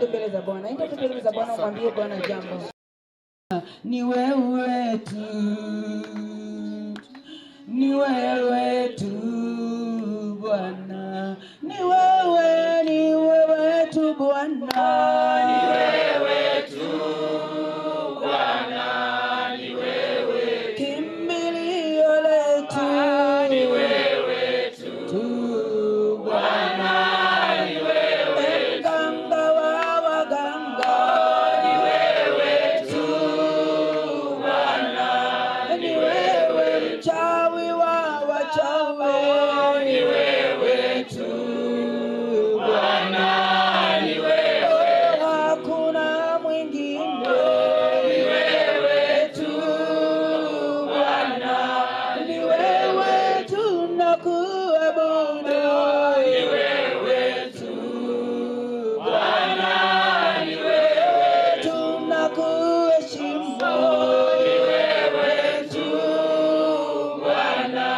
twende mbele za Bwana. Enda mbele za Bwana, umwambie Bwana jambo. Ni wewe tu, ni wewe tu Bwana, ni wewe tu Bwana, ni wewe tu Bwana, ni wewe kimbilio letu, ni wewe tu Bwana, ni wewe mganga wa waganga, ni wewe tu Bwana, ni wewe mchawi wa wachawi, ni wewe tu Bwana, ni wewe hakuna mwingine, ni wewe tu Bwana, ni wewe tunakuabudu, ni wewe tu Bwana, ni wewe tunakuheshimu, ni wewe tu Bwana,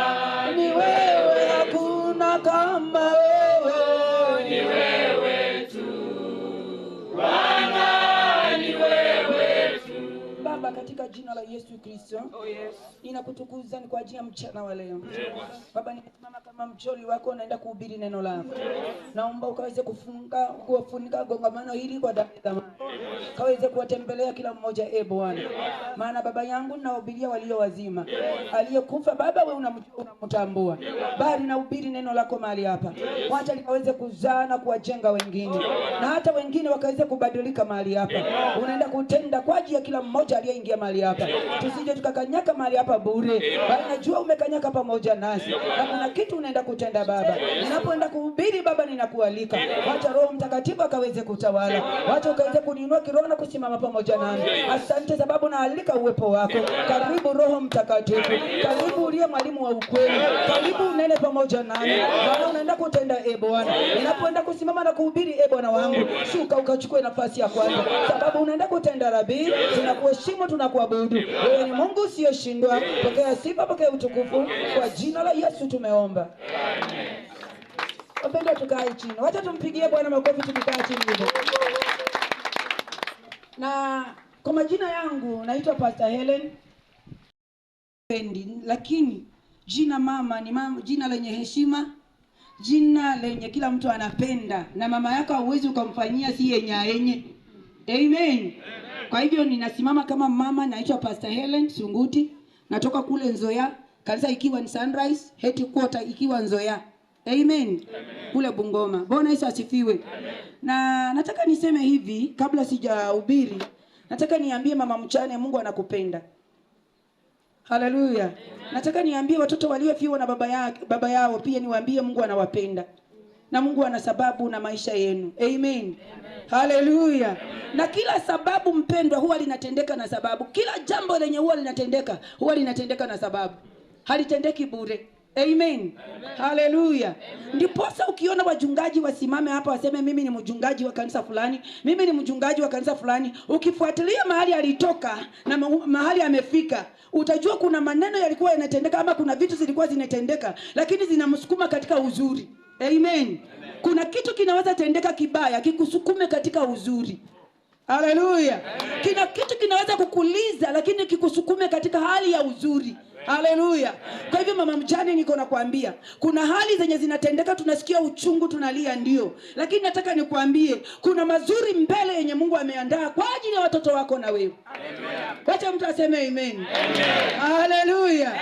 ni wewe, hakuna kama wewe, ni wewe tu Bwana, ni wewe tu. Baba, katika jina la Yesu Kristo, ninakutukuza ni kwa ajili ya mchana wa leo. Baba, nimesimama kama mcholi wako, naenda kuhubiri neno lako. Naomba ukaweze kufunika kongamano hili kwa damu ya thamani. Kaweze kuwatembelea kila mmoja, Bwana. Maana baba yangu ninahubiria walio wazima. Aliyekufa Baba wewe unamtambua. Bali nahubiri neno lako mahali hapa. Wacha likaweze kuzaa na kuwajenga wengine. Na hata wengine wakaweze kubadilika mahali hapa. Unaenda kutenda kwa ajili ya kila mmoja aliyeingia mahali hapa. Tusije tukakanyaka mahali hapa bure. Bali najua umekanyaka pamoja nasi. Na kuna kitu unaenda kutenda Baba. Ninapoenda kuhubiri Baba, ninakualika. Wacha Roho Mtakatifu akaweze kutawala. Wacha ukaweze kuniinua kiroho na kusimama pamoja nami. Asante sababu naalika uwepo wako. Karibu Roho Mtakatifu. Karibu uliye mwalimu wa ukweli. Karibu unene pamoja nami. Bwana unaenda kutenda Bwana. Ninapoenda kusimama na kuhubiri Bwana wangu, shuka ukachukue nafasi ya kwanza. Sababu unaenda kutenda Rabii. Tunakuheshimu, tunakuabudu. Wewe ni Mungu usiyeshindwa. Pokea sifa, pokea utukufu. Kwa jina la Yesu tumeomba. Amen. Wapendwa, tukae chini. Wacha tumpigie Bwana makofi tukikaa chini hivyo. Na kwa majina yangu naitwa Pastor Helen Pendi, lakini jina mama ni jina lenye heshima, jina lenye kila mtu anapenda, na mama yako hauwezi ukamfanyia si yenye. Amen. Kwa hivyo ninasimama kama mama, naitwa Pastor Helen Sunguti, natoka kule Nzoia, kanisa ikiwa ni Sunrise, headquarter ikiwa Nzoia. Amen. Kule Bungoma. Bwana Yesu asifiwe. Na nataka niseme hivi kabla sijahubiri, nataka niambie mama mchane, Mungu anakupenda. Haleluya. Nataka niambie watoto waliofiwa na baba yao pia niwaambie Mungu anawapenda. Na Mungu ana sababu na maisha yenu. Amen. Haleluya. Na kila sababu mpendwa huwa linatendeka na sababu. Kila jambo lenye huwa linatendeka na sababu. Halitendeki bure. Amen. Haleluya. Ndiposa ukiona wajungaji wasimame hapa waseme mimi ni mjungaji wa kanisa fulani, mimi ni mjungaji wa kanisa fulani, ukifuatilia mahali alitoka na mahali amefika, utajua kuna maneno yalikuwa yanatendeka ama kuna vitu zilikuwa zinatendeka lakini zinamsukuma katika uzuri. Amen. Kuna kitu kinaweza tendeka kibaya kikusukume katika uzuri. Haleluya. Kina kitu kinaweza kukuliza lakini kikusukume katika hali ya uzuri. Haleluya. Kwa hivyo mama mjane, niko nakwambia kuna hali zenye zinatendeka tunasikia uchungu, tunalia ndio, lakini nataka nikwambie kuna mazuri mbele yenye Mungu ameandaa kwa ajili ya watoto wako na wewe. Wacha mtu aseme amen. Haleluya.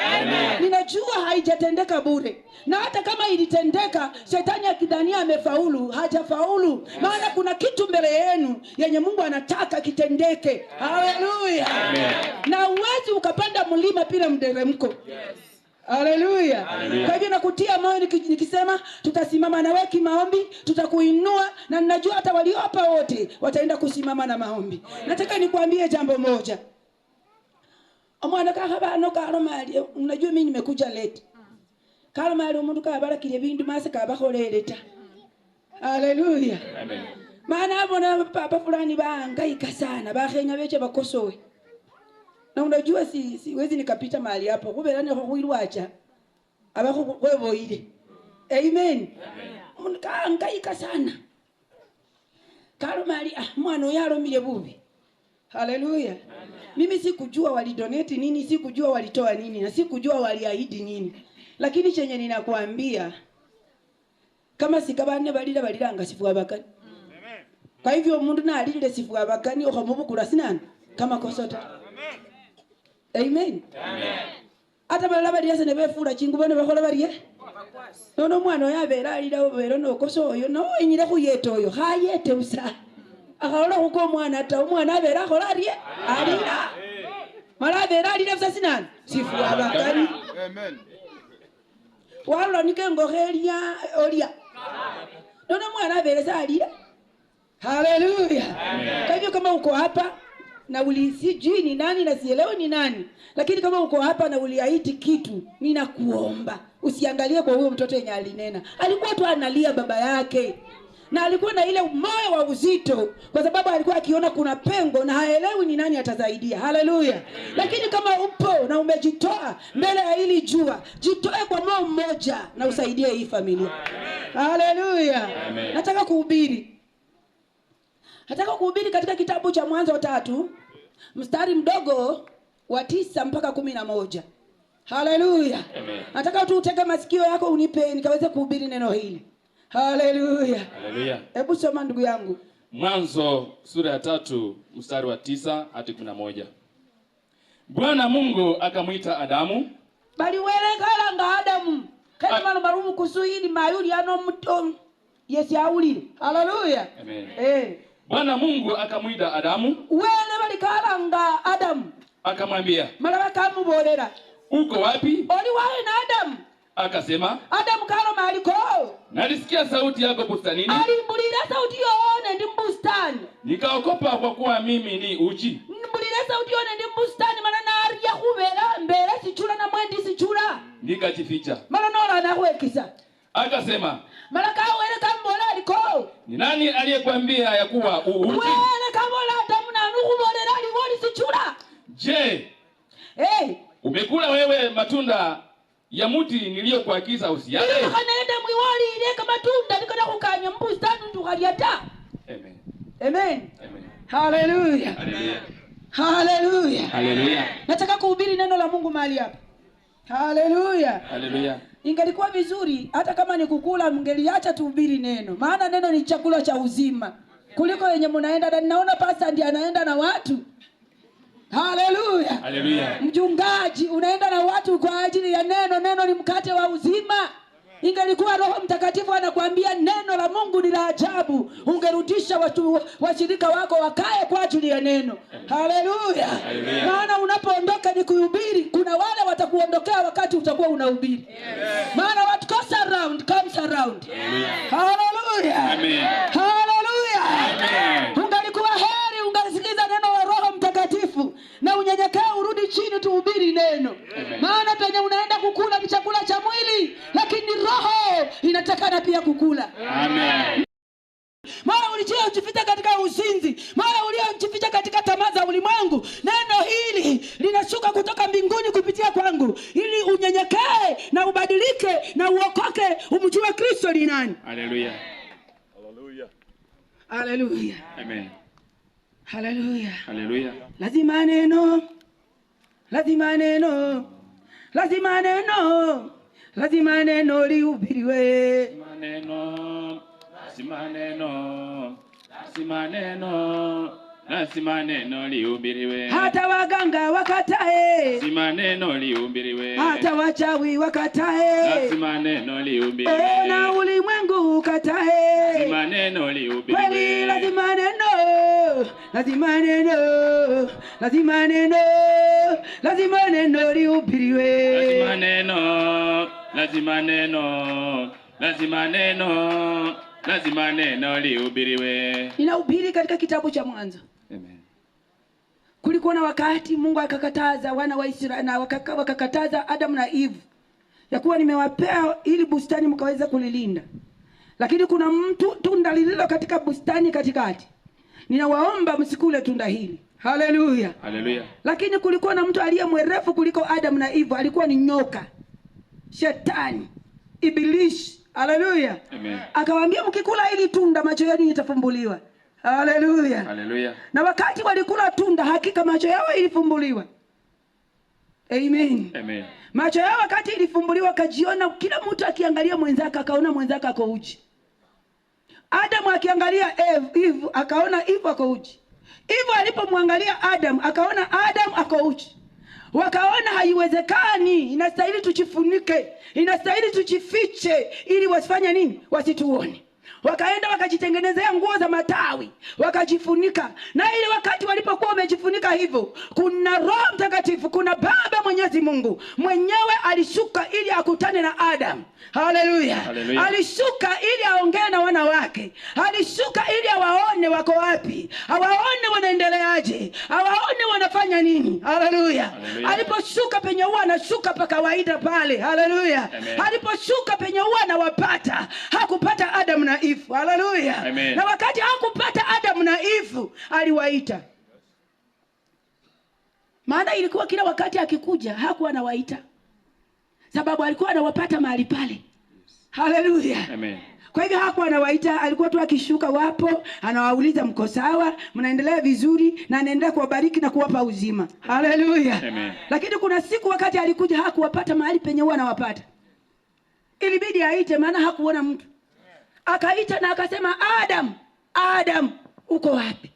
Ninajua haijatendeka bure, na hata kama ilitendeka shetani akidhania amefaulu, hajafaulu. Maana kuna kitu mbele yenu yenye Mungu anataka kitendeke. Haleluya. Na uwezi ukapanda mlima bila mderemko. Haleluya. Kwa hivyo nakutia moyo nikisema tutasimama na wewe kimaombi, tutakuinua, na ninajua hata walio hapa wote wataenda kusimama na maombi. Nataka nikwambie jambo moja. Omwana kakabano kalomali, unajua mimi nimekuja late. Kalomali umuntu kabala kile bintu mase kabakoleleta. Haleluya. Amen. Maana abona papa fulani baangaika sana, bakhenya beche bakosowe. Na unajua siwezi nikapita mahali hapo. Kubera ni kuilwacha. Abako kweboile. Amen. Munkaangaika sana. Karo mali mwana yalomile bubi. Haleluya. Mimi sikujua walidonate nini, sikujua walitoa nini, na sikujua waliahidi nini. Lakini chenye ninakuambia kama sikabane balira sifu abakani. Kwa hivyo umuntu nalinde sifu abakani okamubukura sinana kama kosota. Amen. Amen. Ata balala baliyase ne befura chingubone bakola baliye. Nono mwana oyabera alira obero nokoso oyo no enyira kuyeta oyo hayete usa. Akalola kuko mwana ata omwana abera akola aliye alira. Mala abera alira busa sinana sifu abakani. Amen. Walo nikengoheria olia. Nono mwana abera salira. Haleluya. Kwa hivyo kama uko hapa na ulisijui ni nani na sielewi ni nani, lakini kama uko hapa na uliahidi kitu, ninakuomba usiangalie kwa huyo mtoto yenye alinena. Alikuwa tu analia baba yake, na alikuwa na ile moyo wa uzito kwa sababu alikuwa akiona kuna pengo na haelewi ni nani atasaidia. Haleluya. Lakini kama upo na umejitoa mbele ya hili jua, jitoe kwa moyo mmoja na usaidie hii familia. Haleluya. Nataka kuhubiri katika kitabu cha Mwanzo 3 mstari mdogo wa 9 mpaka 11. Haleluya. Nataka tu uteke masikio yako unipe nikaweze kuhubiri neno hili. Haleluya. Haleluya. Hebu soma ndugu yangu. Mwanzo sura ya 3 mstari wa 9 hadi 11. Bwana Mungu akamwita Adamu. Bali welekala nga Adamu. Kama mano barumu kusuhidi mayuri ano mtom. Yesi aulile. Haleluya. Amen. Bwana Mungu akamwita Adamu. Wele balikala nga Adamu. Akamwambia. Malaba kamubolera. Uko wapi? Oli wae na Adamu. Akasema. Adamu kalo maliko. Nalisikia sauti yako bustanini. Alimbulira sauti yoone ndi bustani. Nikaokopa kwa kuwa mimi ni uchi. Mbulira sauti yoone ndi bustani mana naria kubera mbere sichula na mwendi sichula. Nikajificha. Mana nola na kuwekisa. Akasema. Malaka wele kambola aliko. Ni nani aliyekwambia ya kuwa uchi? Wele kambola Adamu na nukubolera aliwoli sichula. Je. Umekula wewe matunda ya muti niliyokuagiza usiale? Ndio kanaenda mwiwali ile kama matunda nikana kukanya mbustani tukaliata. Amen. Amen. Haleluya. Haleluya. Haleluya. Nataka kuhubiri neno la Mungu mahali hapa. Haleluya. Haleluya. Ingelikuwa vizuri hata kama ni kukula mngeliacha tuhubiri neno. Maana neno ni chakula cha uzima. Kuliko yenye mnaenda na ninaona pastor ndiye anaenda na watu. Haleluya. Haleluya. Mchungaji unaenda na watu kwa ajili ya neno. Neno ni mkate wa uzima. Ingelikuwa Roho Mtakatifu anakuambia neno la Mungu ni la ajabu, ungerudisha watu washirika wako wakae kwa ajili ya neno. Haleluya. Maana unapoondoka ni kuhubiri, kuna wale watakuondokea wakati utakuwa unahubiri. Maana what goes around comes around. Haleluya. Amen. Haleluya. Amen. Ungalikuwa heri ungalisikiza neno la Roho Mtakatifu na unyenyekea urudi chini tuhubiri neno. Maana penye unaenda kukula ni chakula cha mwili, lakini roho inatakana pia kukula. Amen. Maana ulichojificha katika uzinzi, maana uliojificha katika tamaa za ulimwengu, neno hili linashuka kutoka mbinguni kupitia kwangu ili unyenyekee na ubadilike na uokoke umjue Kristo ni nani. Haleluya. Haleluya. Haleluya. Amen. Haleluya. Haleluya. Lazima neno. Lazima neno. Lazima neno. Lazima neno lihubiriwe. Maneno. Lazima neno. Lazima neno. Lazima neno lihubiriwe. Hata waganga wakatae. Lazima neno lihubiriwe. Hata wachawi wakatae. Lazima neno lihubiriwe. Na ulimwengu ukatae. Lazima neno lihubiriwe. Kweli lazima neno. Lazima neno. Lazima neno. Lazima neno lihubiriwe. Lazima neno. Lazima neno. Lazima neno. Lazima neno lihubiriwe. Ninahubiri katika kitabu cha Mwanzo. Amen. Kulikuwa na wakati Mungu akakataza wana wa Israeli na wakakataza Adam na Eve ya kuwa nimewapea ili bustani mkaweza kulilinda. Lakini kuna tunda lililo katika bustani katikati. Ninawaomba msikule tunda hili. Haleluya. Haleluya. Lakini kulikuwa na mtu aliye mwerefu kuliko Adam na Eve, alikuwa ni nyoka. Shetani, Ibilisi. Haleluya. Amen. Akawaambia mkikula hili tunda macho yenu yatafumbuliwa. Haleluya. Haleluya. Na wakati walikula tunda, hakika macho yao ilifumbuliwa. Amen. Amen. Macho yao wakati ilifumbuliwa, kajiona kila mtu akiangalia mwenzake akaona mwenzake ako uchi. Adamu akiangalia Eve akaona Eve ako uchi. Eve alipomwangalia Adamu akaona Adamu ako uchi. Wakaona haiwezekani, inastahili tujifunike, inastahili tujifiche ili wasifanye nini? Wasituone. Wakaenda wakajitengenezea nguo za matawi, wakajifunika. Na ile wakati walipokuwa wamejifunika hivyo, kuna Roho Mtakatifu, kuna Baba Mwenyezi Mungu mwenyewe alishuka ili akutane na Adam. Haleluya. Alishuka ili aongee na wana wake. Alishuka ili awaone wako wapi, awaone wanaendeleaje, awaone wanafanya nini. Haleluya. Aliposhuka penye huwa anashuka pa kawaida pale. Haleluya. Aliposhuka penye huwa anawapata, hakupata Adam na Eve. Haleluya. Na wakati hakupata Adam na Eve, aliwaita. Maana ilikuwa kila wakati akikuja hakuwa anawaita, sababu alikuwa anawapata mahali pale. Haleluya. Kwa hivyo hakuwa anawaita, alikuwa tu akishuka wapo, anawauliza mko sawa, mnaendelea vizuri, na anaendelea kuwabariki na kuwapa uzima. Haleluya. Lakini kuna siku wakati alikuja hakuwapata mahali penye huwa anawapata. Ilibidi aite, maana hakuona mtu. Akaita na akasema, Adam, Adam, uko wapi?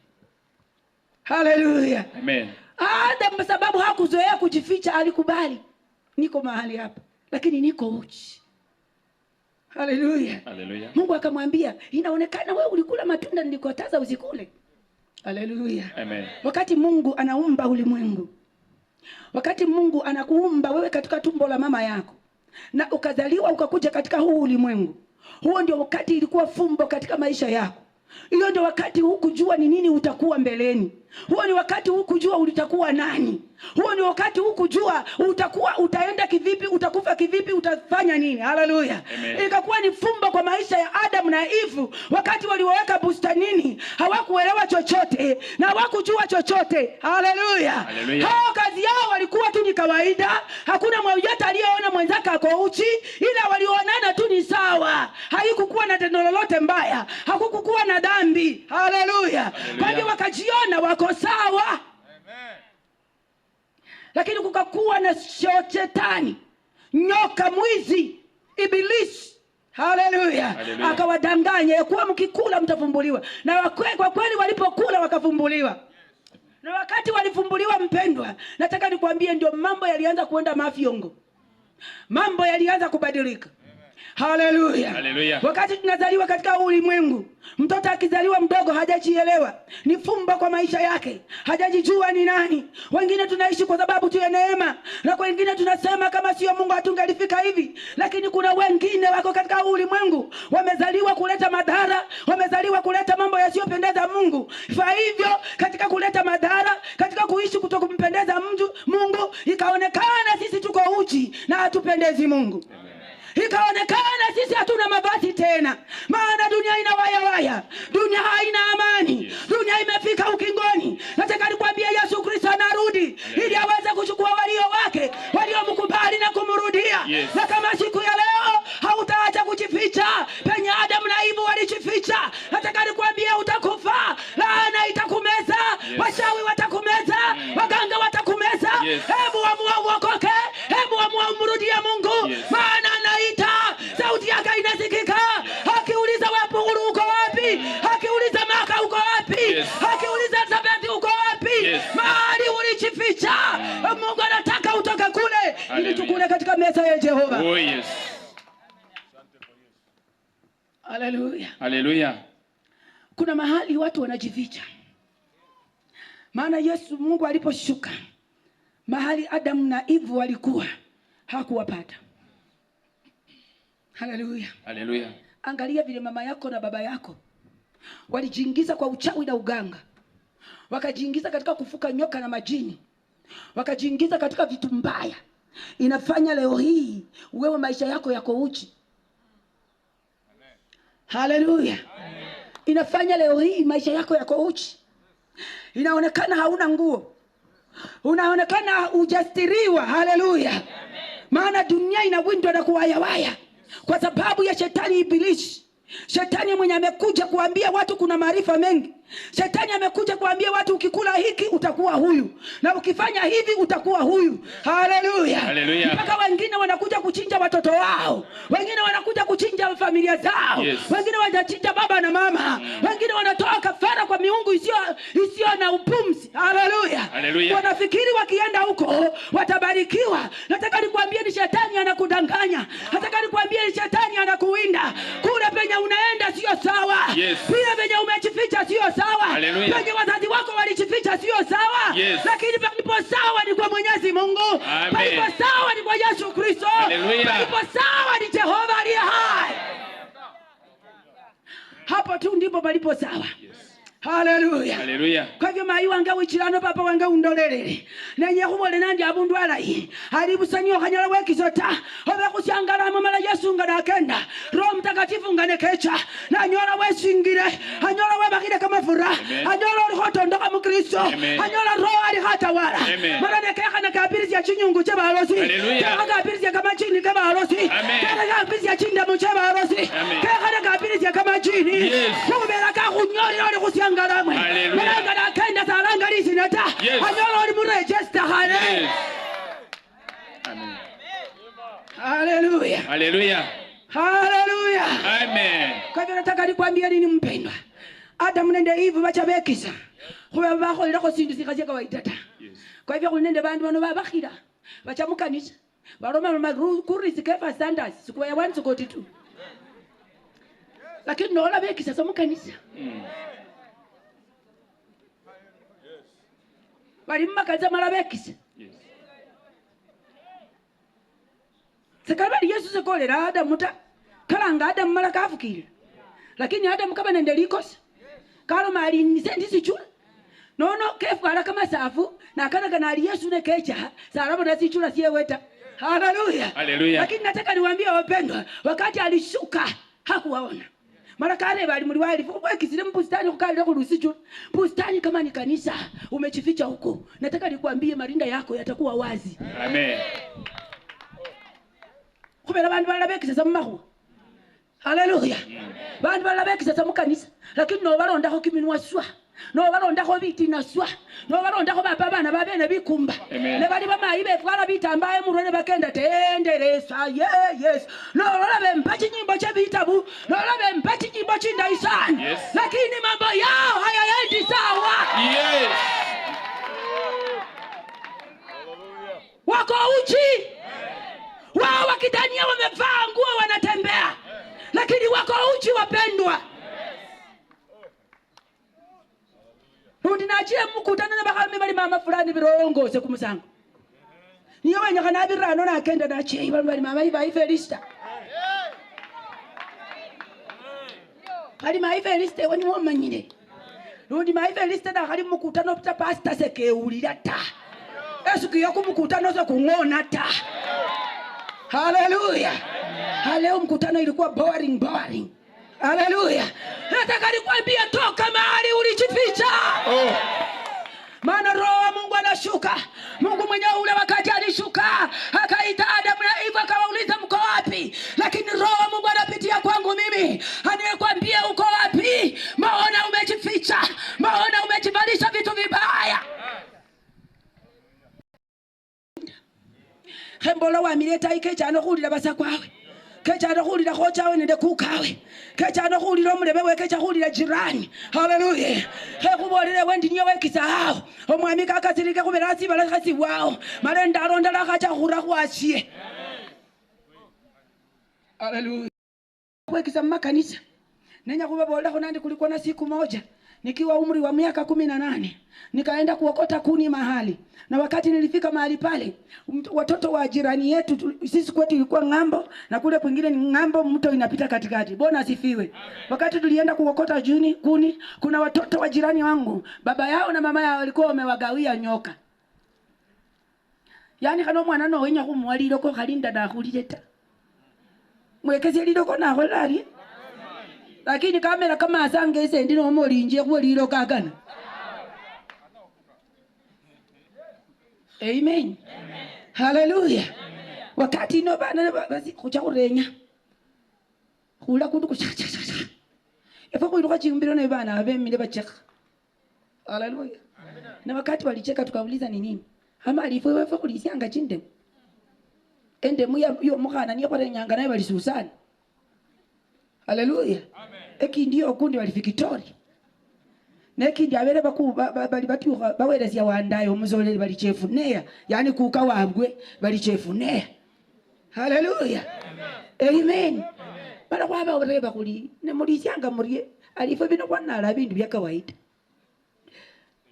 Haleluya. Adam sababu hakuzoea kujificha, alikubali, niko mahali hapa lakini niko uchi. Haleluya. Mungu akamwambia, inaonekana wewe ulikula matunda nilikukataza usikule. Haleluya. Wakati Mungu anaumba ulimwengu, wakati Mungu anakuumba wewe katika tumbo la mama yako na ukazaliwa ukakuja katika huu ulimwengu, huo ndio wakati ilikuwa fumbo katika maisha yako. Hiyo ndio wakati hukujua ni nini utakuwa mbeleni. Huo ni wakati hukujua utakuwa nani. Huo ni wakati hukujua utaenda kivipi, utakufa kivipi, utafanya nini. Haleluya. Ikakuwa ni fumbo kwa maisha ya Adam na Eve. Wakati walioweka bustanini, hawakuelewa chochote na hawakujua chochote. Haleluya. Hao kazi yao walikuwa tu ni kawaida. Hakuna mmoja aliyeona mwenzake ako uchi, ila walionana tu ni sawa. Haikukuwa na tendo lolote mbaya, hakukukuwa na dhambi. Haleluya. Kwa hiyo wakajiona wako sawa. Lakini kukakuwa na shetani, nyoka, mwizi, Ibilisi. Haleluya. Akawadanganya kuwa mkikula mtafumbuliwa. Na kwa kweli walipokula wakafumbuliwa. Na wakati walifumbuliwa, mpendwa, nataka nikwambie ndio mambo yalianza kuenda mafyongo. Mambo yalianza kubadilika. Haleluya. Wakati tunazaliwa katika ulimwengu, mtoto akizaliwa mdogo hajajielewa, ni fumbo kwa maisha yake, hajajijua ni nani. Wengine tunaishi kwa sababu tu ya neema, na kwa wengine tunasema kama sio Mungu hatungalifika hivi. Lakini kuna wengine wako katika ulimwengu, wamezaliwa kuleta madhara, wamezaliwa kuleta mambo yasiyopendeza Mungu. Kwa hivyo katika kuleta madhara, katika kuishi kutokumpendeza Mungu, ikaonekana sisi tuko uchi na hatupendezi Mungu. Ikaonekana sisi hatuna mavazi tena, maana dunia ina waya, dunia haina amani, dunia imefika ukingoni. Nataka nikwambie Yesu Kristo anarudi ili aweze kuchukua walio wake, waliomkubali na kumrudia. Na kama siku ya leo hautaacha kujificha penye Adam na Eve walijificha, nataka nikwambie utakufa. Laana itakumeza, washawi watakumeza, waganga watakumeza. Hebu amua uokoke, hebu amua umrudie Mungu. Maana anaita, sauti yake inasikika. Akiuliza wapi uko wapi? Akiuliza Maka uko wapi? Akiuliza Sabeti uko wapi? Mahali ulijificha, Mungu anataka utoke kule ili tukule katika meza ya Jehova. Haleluya. Kuna mahali watu wanajificha. Maana Mungu aliposhuka mahali Adam na Eve walikuwa, hakuwapata. Haleluya. Angalia vile mama yako na baba yako walijiingiza kwa uchawi na uganga, wakajiingiza katika kufuka nyoka na majini, wakajiingiza katika vitu mbaya. Inafanya leo hii wewe maisha yako yako uchi. Haleluya. Inafanya leo hii maisha yako yako uchi. Inaonekana hauna nguo, unaonekana hujastiriwa. Haleluya. Maana dunia inawindwa na kuwayawaya kwa sababu ya shetani Ibilisi. Shetani mwenye amekuja kuambia watu kuna maarifa mengi. Shetani amekuja kuambia watu ukikula hiki utakuwa huyu, na ukifanya hivi utakuwa huyu. Haleluya. Haleluya. Mpaka wengine wanakuja kuchinja watoto wao, wengine wanakuja kuchinja familia zao, Yes. wengine wanachinja baba na mama, wengine wanatoa kafara kwa miungu isiyo na upumzi. Haleluya. Haleluya. Wanafikiri wakienda huko watabarikiwa. Nataka nikwambie ni shetani anakudanganya. Nataka nikwambie ni shetani anakuwinda. Kule penye unaenda sio sawa. Yes. Vile penye umejificha sio sawa. Haleluya. Penye wazazi wako walijificha sio sawa. Yes. Lakini palipo sawa ni kwa Mwenyezi Mungu. Amen. Palipo sawa ni kwa Yesu Kristo. Haleluya. Palipo sawa ni Jehova aliye hai. Hapo tu ndipo palipo sawa. Yes. Haleluya. Haleluya. Kwa hivyo mai wange wichirano papa wange undolelele nenye khubole nandi abundu alayi ali busanyo khanyala wekisota obe kusyangala mama Yesu ngana kenda Roho Mtakatifu ngane kecha na nyola wesingire anyola webakile kama fura anyola ulihotondoka mu Kristo anyola Roho ali hatawala mara nekeka na kabirizi ya chinyungu che balozi keka kabirizi ya kama chini kama balozi keka kabirizi ya chinda mu che balozi keka na kabirizi ya kama chini kubera ka kunyori oli kusyangala ngaramwe malanga kenda salanga lisinata anyola oli mu register. Haleluya. Amen. Haleluya. Haleluya. Haleluya. Amen. Kwa hivyo nataka nikwambie nini mpendwa, Adamu nende Eve bachabekisa kuba bakholera ko sindu sikaje kawaida ta. Kwa hivyo kunende bandu bano babakhira bachamukanisa baroma makurisi kefa standards sikuwa ya 1 to 42, lakini nola bekisa somukanisa bali mmakaza malabekisa. Sekabali Yesu sekolera Adamu ta kalanga Adamu malaka afukire, lakini Adamu kaba nende likosa kalo mali nisendi sichula nono kefu ala kama safu na kana kana ali Yesu ne kecha sarabo na sichula sieweta. Haleluya. Haleluya. Lakini nataka niwaambie wapendwa, wakati alishuka hakuwaona Marakare bali muri wali wekisire mpustani kukalira kurusicho. Pustani kama ni kanisa umechificha huko. Nataka nikwambie marinda yako yatakuwa wazi. Amen. Kubera bantu balabekisa samahu. Haleluya. Bantu balabekisa samukanisa lakini no baronda ko kiminwa swa. No baronda ko biti naswa. No baronda ko baba na babene bikumba. Ne bali bamayi betwala bitambaye murone bakenda tenderesa. Yes. No labe mpachi nyimbo cha vitabu. No labe mpachi nyimbo chinda isani. Yes. Lakini mambo yao hayaendi sawa. Yes. Wako uchi. Wao wakidania wamevaa nguo wanatembea. Lakini wako uchi wapendwa. Rundi nachie mkutana na bakame bali mama fulani birongo se kumusango. Niyo wanya kana birano na kenda nachie bali mama iva ifelista. Kali ma ifelista wani womanyire. Rundi ma ifelista da kali mkutano pita pastor seke ulira ta. Yesu kiyo kumkutano so kungona ta. Haleluya. Leo mkutano ilikuwa boring. Haleluya. Nataka nikwambie toka mahali ulijificha. Maana Roho wa Mungu anashuka. Mungu mwenyewe ule wakati alishuka akaita Adamu na Eva akawauliza mko wapi? Lakini Roho wa Mungu anapitia kwangu mimi. Anayekwambia uko wapi? Maona umejificha. Maona umejivalisha vitu vibaya. Hembolo wa mileta ikecha no khulira basa kwawe. Kecha no khulira khochawe nende kukawe. Kecha no khulira omulebe we kecha khulira jirani. Haleluya. He kubolere wendi niyo wekisahau. Omwami kakasirike kubera asibala kasi wao. Malenda aronda la kacha khura khwashie. Haleluya. Wekisa makanisa. Nenya kubabola khonandi kulikuwa na siku moja. Nikiwa umri wa miaka 18 nikaenda kuokota kuni mahali, na wakati nilifika mahali pale watoto wa jirani yetu, sisi kwetu ilikuwa ngambo na kule kwingine ni ngambo, mto inapita katikati. Bwana asifiwe. Wakati tulienda kuokota kuni, kuna watoto wa jirani wangu, baba yao na mama yao walikuwa wamewagawia nyoka. Yani kano mwana no wenya kumwaliro ko kalinda na kulileta mwekeze liloko na holali. Lakini kamera kama asange ise ndino molinje kwa lilo kakana. Amen. Hallelujah. Wakati no bana basi kucha kurenya. Kula kundu kucha. Efa kuiruka chimbiro na bana abemile bacheka. Haleluya. Na wakati walicheka tukauliza ni nini? Ama alifu wewe kulisianga chinde. Ende muya yo mukana niyo kwa nyanga naye balisusana. Haleluya. Amen. Eki ndio kundi walifikitori. Neki ndio abere bali bakyuka bawerezya wandayo omuzolere bali chefu neya. Yani kuka wabwe bali chefu neya. Haleluya. Amen. Amen. Bala kwa bareba kuli ne mulisianga murie alifu bino kwa nala bindu bya kawaida.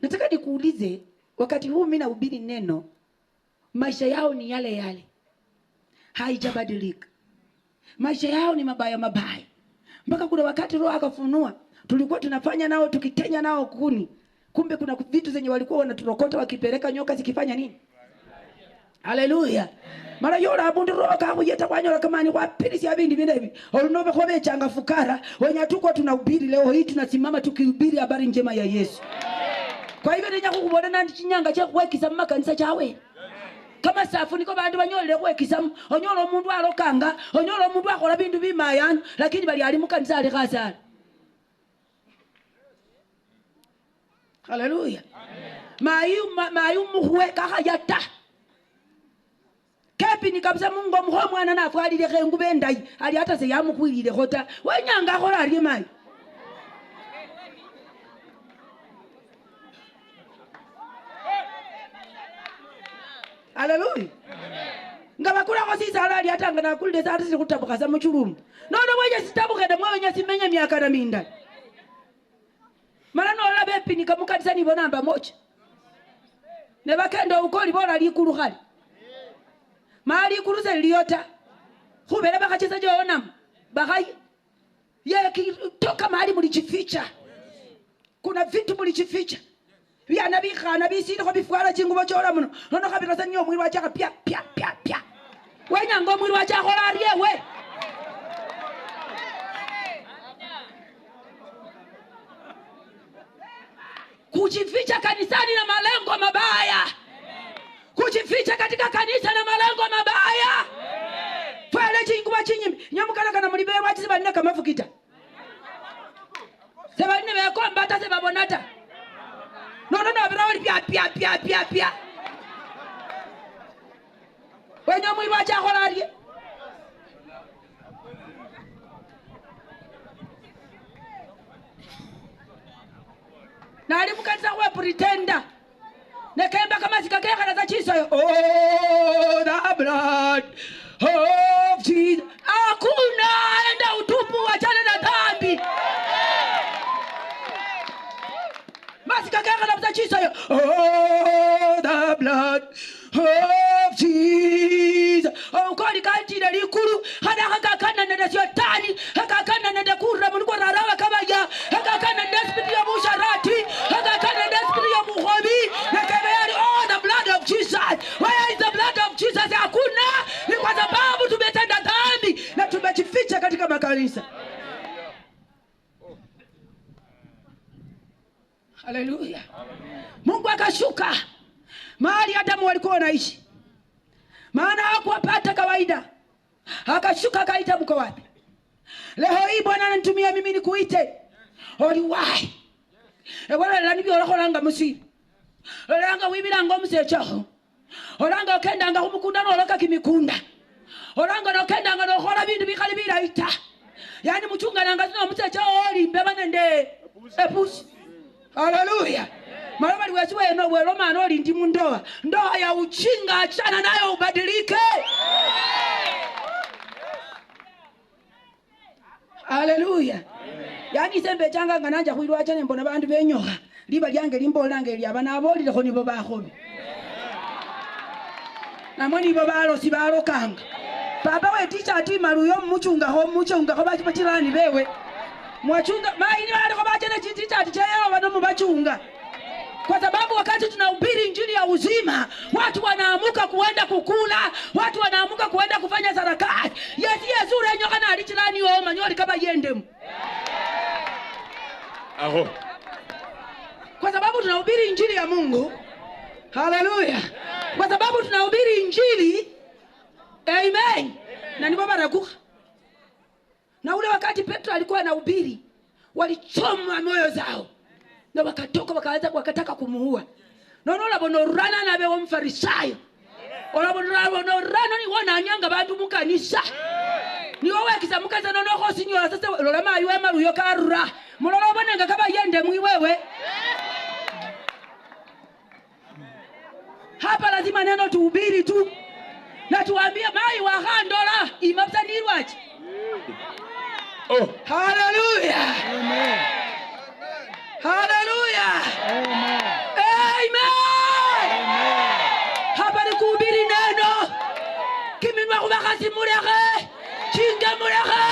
Nataka nikuulize wakati huu mimi nahubiri neno, maisha yao ni yale yale. Haijabadilika. Maisha yao ni mabaya mabaya. Mpaka kuna wakati Roho akafunua, tulikuwa tunafanya nao tukitenya nao kuni. Kumbe kuna vitu zenye walikuwa wanaturokota wakipeleka nyoka zikifanya nini? Haleluya. Mara yora abundu Roho akakuyeta kwanyola kama ni kwa pilisi ya bindi hivi. Olunobe kwa changa fukara, wenye tuko tunahubiri leo hii tunasimama tukihubiri habari njema ya Yesu. Kwa hivyo nija kukubona nandi chinyanga cha kuwekisa makanisa chawe. Kama safu niko bandu banyolere kuwekisa onyolo mundu alokanga, onyolo mundu akola bindu bimayana, lakini bali ali mukanisa ali khasala. Haleluya. Mayu muhwe kahayata. Kepi ni kabisa Mungu mho mwana na afwalile khengu bendai, ali hata se yamukwilile khota. Wenyanga khola ali mai. Haleluya. Ngabakula ko sisala ali atanga na kulide sati sikutabuka za muchulumu. Nono mwenye sitabuka de mwenye simenya miaka na minda. Mara no labe pini kamukanisa ni bonamba moja. Ne bakendo ukoli bora likulu khali. Mali kuruza liyota. Khubera bakacheza jona. Bagai. Ye toka mahali mulijificha. Kuna vitu mulijificha. Bya nabi khana bisini ko bifwala chingubo chola muno nono kabira sanyo mwiri wacha pya pya pya pya wenya ngo mwiri wacha khola riyewe kujificha kanisani na malengo mabaya, kujificha katika kanisa na malengo mabaya. Fale chingubo chinyimbi nyamukana kana mulibe wachi sibanne kamafukita sebanne be ko mbata se babonata no abirawo pya wenye mwiri wacha khola riye nali mukanisa kwa pretender nekemba kama zikakeka na za chiso. Oh, the blood of Jesus. Hakuna enda utupu, wachana na dhambi. Masikakeka na za chiso. Oh, the blood of Jesus. Oh, kodi kanti na likuru hada hakakana na shetani, hakakana na kurra mulikuwa rarawa kama ya, hakakana na spiti ya musharati, hakakana na spiti ya muhobi na kebeyari. Oh, the blood of Jesus. Where is the blood of Jesus? Hakuna. Ni kwa sababu tumetenda dhambi na tumejificha katika makanisa. Haleluya. Mungu akashuka mahali Adamu walikuwa wanaishi, maana hakuwapata kawaida. Akashuka akaita, mko wapi? Leo hii Bwana ananitumia mimi nikuite. Oliwahi. Bwana lanibyo olakolanga musi. Olanga wibiranga omusechaho. Olanga okenda nga kumukunda noloka kimikunda. Olanga nokenda nga nokola bintu bikali biraita. Yani muchunga nanga zino omusechaho oli mbeba nende epusi. Haleluya. Maraba liwesiwe eno welo mano oli ndi mundoa. Ndoa ya uchinga, achana nayo ubadilike. Haleluya. Yani sembe changa ngananja kuilwa achane mbona bantu benyoka. Liba lyange limbolange lyaba nabolile ko nibo bakhobi. Namoni bo balo sibalo kanga. Baba we teacher ati maruyo muchunga ko bachipatirani bewe. Mwachunga maini wale kwa bachana teacher ati chayelo bano mbachunga. Kwa sababu wakati tunahubiri injili ya uzima, watu wanaamuka kuenda kukula, watu wanaamuka kuenda kufanya sarakati. Yesu renyoka na alichilani oma nyori kama yendemu. Aho. Kwa sababu tunahubiri injili ya Mungu. Haleluya. Kwa sababu tunahubiri injili. Amen. Na ni baba nakuka. Na ule wakati Petro alikuwa anahubiri, walichoma moyo zao na wakatoka wakaanza wakataka kumuua. Nono bonorana na bewo mfarisayo. Bonorana ni wananyanga bantu mukanisa. Ni wowe kisamukaza nono khosinyola sasa lolama yuema ruyo karura. Mulolo bonenga kaba yende mwiwewe. Hapa lazima neno tuhubiri tu. Na tuambie mai wa handola imapsanirwaje. Oh, hallelujah. Amen. Hallelujah. Amen. Amen. Hapa ni kuhubiri neno. Kiminwa kubakasi mureke. Chinge mureke.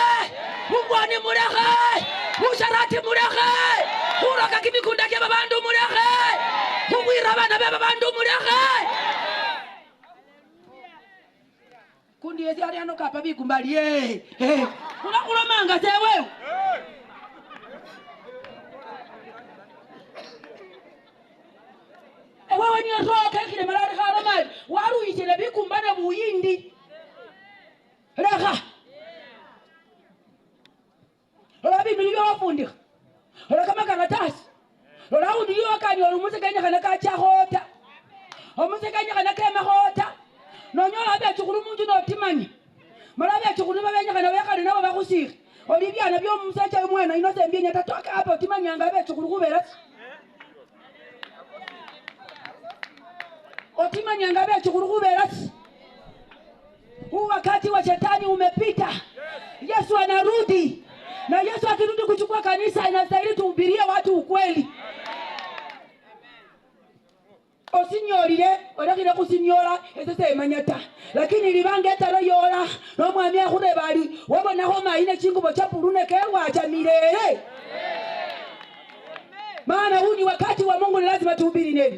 Mungwani mureke. Musharati mureke. Kuroka kimikunda kya babandu mureke. Kumwira bana beba bandu mureke. Kundi yesi ali ano kapa bikumbali kuna manga sewe wewe ni roho kile malari khala mali waru yitele bikumbana buyindi raka ola bibi liyo wafundika ola kama karatasi ola undi liyo wakani olumuze kanya kana kacha hota omuze kanya kana kema hota nonyola abe chukuru munju no timani malabe chukuru babenya kana bekali nabo bakusika olibyana byo musacha mwana inose mbyenya tatoka hapa timani angabe chukuru kubera otimani angabe chukuru kubera huu wakati wa shetani umepita. Yesu anarudi na Yesu akirudi kuchukua kanisa inastahili tuhubirie watu ukweli. Osinyorire orakira kusinyora esese emanyata lakini libange tarayola no mwami akhure bali wabona homa ine chingubo cha purune kewa cha milele. Maana huu ni wakati wa Mungu, ni lazima tuhubiri neno.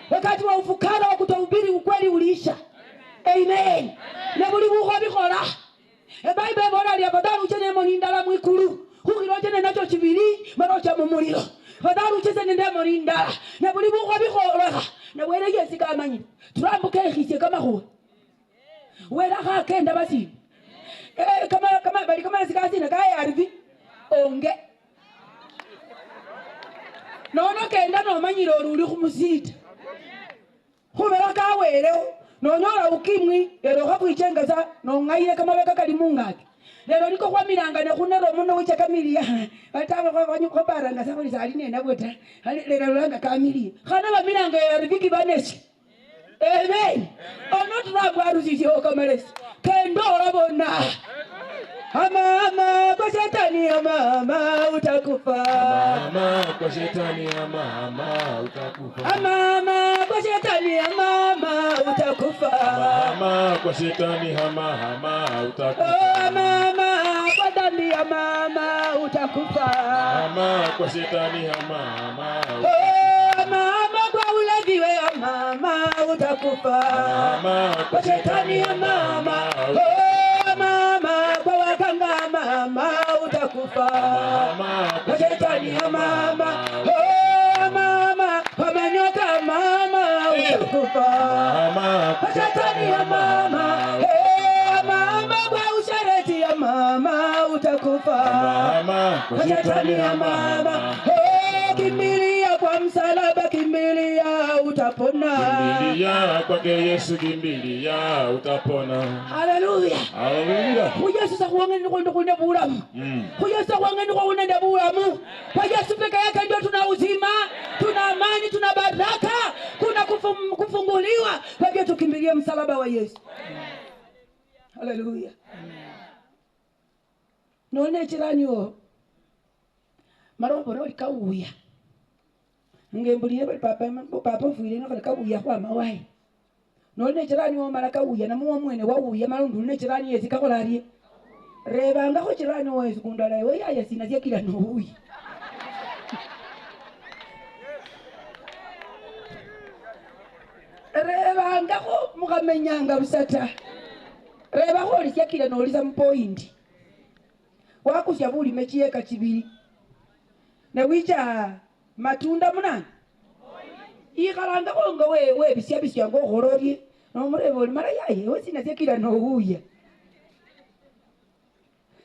Wakati wa ufukara wa kutohubiri ukweli uliisha. Amen. Na buli buho bikora Bible bona ali abadaru chene monindala mwikulu hukiro chene nacho chibiri marocha mumuliro badaru chene ndemo nindala na buli buho bikora na wele yesi kamanyi turambuke hise kama huwa wela ka kenda basi kama bali kama sikasi na kaya arvi onge nono kenda no manyiro ruli kumusita hubera ka wele nonyola ukimwi lero hakuichengaza no ngaire kama beka kali mungaki lero niko kwa milanga ne kunero muno wicha kamilia ataba kwa banyu kwa baranga safari sali nena bweta lero langa kamilia kana ba milanga ya ribiki baneshi. Amen. Ono turabu aruzi yo kameresi kendo rabona mama kwa shetani mama utakufa Mama kwa shetani mama utakufa mama kwa shetani mama utakufa Mama kwa shetani mama utakufa mama kwa dhambi ya mama utakufa Mama kwa shetani mama mama kwa ulevi wa mama utakufa Mama kwa shetani ya mama mama kwa waganga mama utakufa Mama kwa shetani ya mama mama kwa manyoka mama utakufa Mama kwa shetani ya mama mama kwa usharati ya mama utakufa Mama kwa shetani ya mama kimbilia kwa msalaba kimbilia utapona Kimbilia kwake Yesu kimbilia utapona haleluya Haleluya Yesu sakuangeni kwa ndo bulamu Yesu sakuangeni kwa unenda bulamu kwa Yesu peke yake ndio tuna uzima tuna amani tuna baraka kuna kufunguliwa kwa hivyo tukimbilie msalaba wa Yesu haleluya none chiranyo marombo ro likauya ngembulie papa fuile no kauya kwa mawai none chiranyo maraka uya na muwa mwene wa uya marundu ne chiranyo yesi kakolarie rebanga ko chiranyo wesu kundala we yaya sinasia kila no uyi rebanga ko mukamenyanga busata reba ko lisia kila no lisa mpoint wakusya buli mechieka chibiri na wicha matunda muna ikhalanga konga we bisya ngo khororie no murebo mara yaye we sina sekila no uya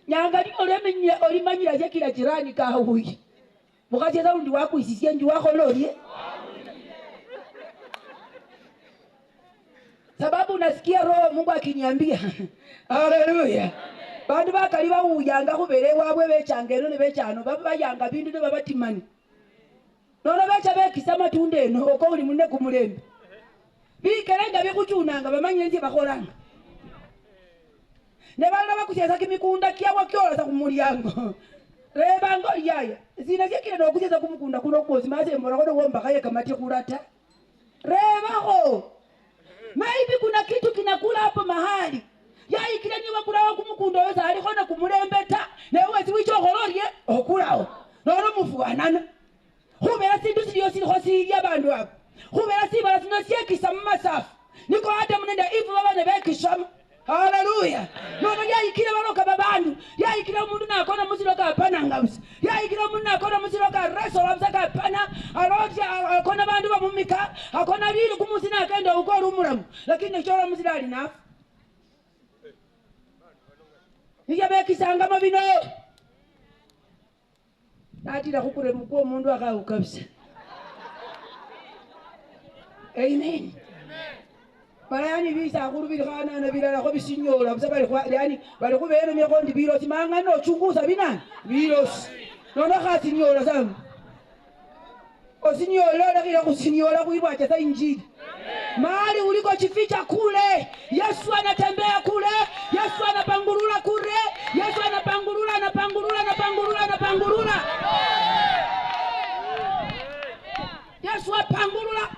Nyanga olemenya olimanyira je kila jirani kahuyi. Mukacheza undi wako isisiye nji wako lorie. Sababu nasikia roho Mungu akiniambia. Haleluya. Bandu bakaliba uyanga kubere wabwe bechangero ne bechano baba yanga bindu ne babatimani. Nono becha bekisama tunde no oko uli munne kumulembe. Bikerenga bikuchunanga bamanye nti bakolanga. Ne bala bakucheza kimikunda kyawa kyola za kumulyango. Rebango yaya. Zina zikile no kucheza kumukunda kuno kozi maze mbona kono womba kaye kamati kurata. Rebaho. Maybe kuna kitu kinakula hapo mahali. Yai kila niwa kulawa kumukunda weza alikona kumulembeta. Na uwe ziwicho holorie okulao. Nono mufuanana. Hubera sindu siyo hosi ya bandu hapo. Hubera si bala sinosie kisama safu. Niko hata mnenda ifu baba nebe kishama. Hallelujah. Nono yai kila baloka babandu. Yai kila mundu na akona musiloka apana ngausi. Yai kila mundu na akona musiloka reso lamsaka apana. Aloti akona bandu wa mumika. Akona vili kumusina akenda ukoro umuramu. Lakini nishora musilali nafu. Nijabeki sangama vino. Natira kukure mkuo mundu waka ukabisa. Amen. Barayani visa akuru bilkhana na bilala ko bisinyola busa bali kubera myekondi bilosi manga no chunguza binani bilosi nona khasinyola sana osinyola lakini kusinyola kuibwa cha injili mahali uliko chificha kule Yesu anatembea kule Yesu anapangurula kule Yesu anapangurula Yesu apangurula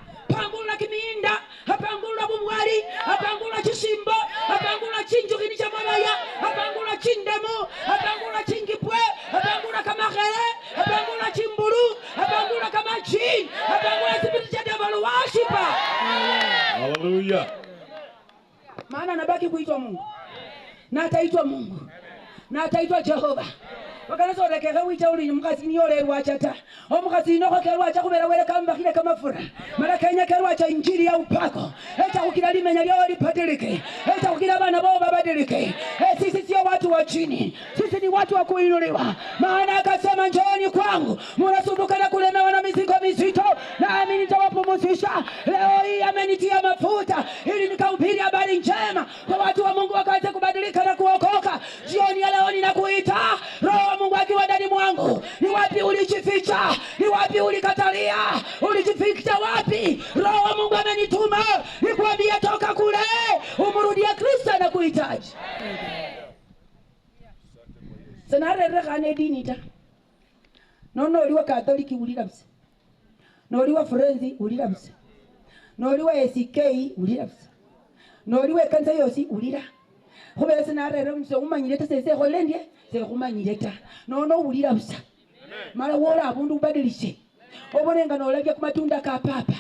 kiminda apangurula bumwali apangurula chishimbo apangurula chinjo kinicha malaya apangurula chindemo apangurula chingipwe apangurula kama khere apangurula chimburu apangurula kama chin apangurula sipiti cha devil worshiper. Hallelujah. Maana anabaki kuitwa Mungu na ataitwa Mungu na ataitwa Jehova. Wakanazo lekeka wicha uli mukasi nyole rwachata omukasi noko kerwacha kubera wele kamba kile kama fura mara Kenya kerwacha injili ya upako eta kukila limenya lyo lipatilike eta kukila bana bo babadilike sisi sio watu wa chini sisi ni watu wa kuinuliwa maana akasema njooni kwangu mnasumbuka na kulemewa na mizigo mizito nami nitawapumzisha leo hii amenitia mafuta ili nikahubiri habari njema kwa watu wa Mungu wakaanze kubadilika na kuokoka jioni ya leo ninakuita roho Mungu akiwa ndani mwangu ni wapi ulijificha ni wapi ulikatalia ulijificha wapi roho Mungu amenituma nikwambie toka kule umrudie Kristo na kuhitaji sanare rekane dini ta nono uliwa Katoliki ulilabisa no uliwa Frenzi ulilabisa no uliwa SK ulilabisa no uliwa kanza yosi ulira kubera sanare remse umanyire sese holendie se kumanyireta nono ulira busa mara wora abundu ubadilishe obonenga no olabye kumatunda ka papa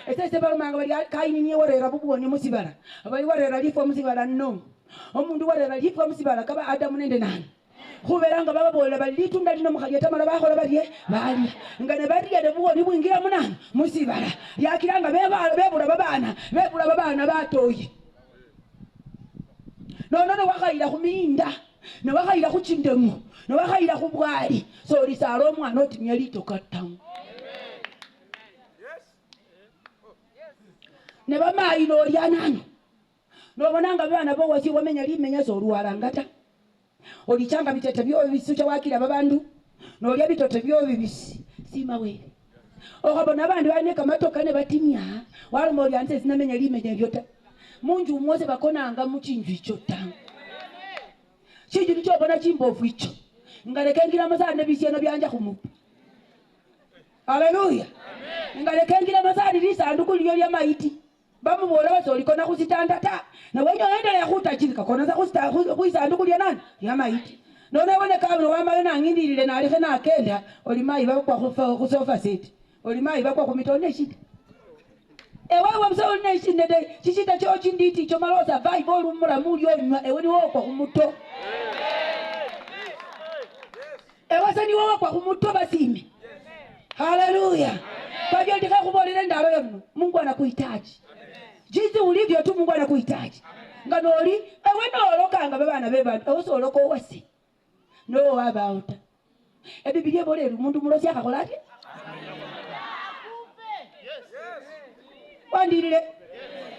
esese balumanga bali kaini niye worera buboni musibala abali worera lifo musibala no omundu worera lifo musibala kaba Adamu nende nani kuberanga baba bola bali litunda lino mukhalieta mara bakhola bali bali ngane bali ya buboni bwingira munana musibala yakiranga bebula babana batoyi nono wakaila kuminda na wakaila kuchindemu na wakaila kubwali so lisalo omwana otimya litoka tamu ne bamayi no lyanano no bonanga bana bo wasi wamenya limenya so luwalangata olichanga bitete byo bisucha wakira babandu no lya bitete byo bibisi sima we okabona abandu bane kamatoka ne batimya walimo lyanze sinamenya limenya lyota munju umwose bakonanga muchinju icho tamu chinju nicho bona chimbofu icho ngaleke ngira mazane bisieno byanja kumupa haleluya ngaleke ngira mazane lisanduku lyo lya maiti bamubola basolikona kusitanda ta na wenyo endelea kutajika kona za kuisanduku lya nani ya maiti none wone kawe wamale na ngindilile na alife na akenda olimayi bakwa kusofa set olimayi bakwa kumitone shida ewe wamsao neshinde chichita cho chinditi cho malosa vai bolu mura muri onywa ewe ni woko kumuto ewe sani woko kumuto basime haleluya kwa hiyo ndika kubolele ndalo yenu Mungu anakuhitaji jinsi ulivyo tu Mungu anakuhitaji nganoli ewe no lokanga babana beba ewe so loko wasi no about Biblia bole umuntu mulosi akakola ati wandirire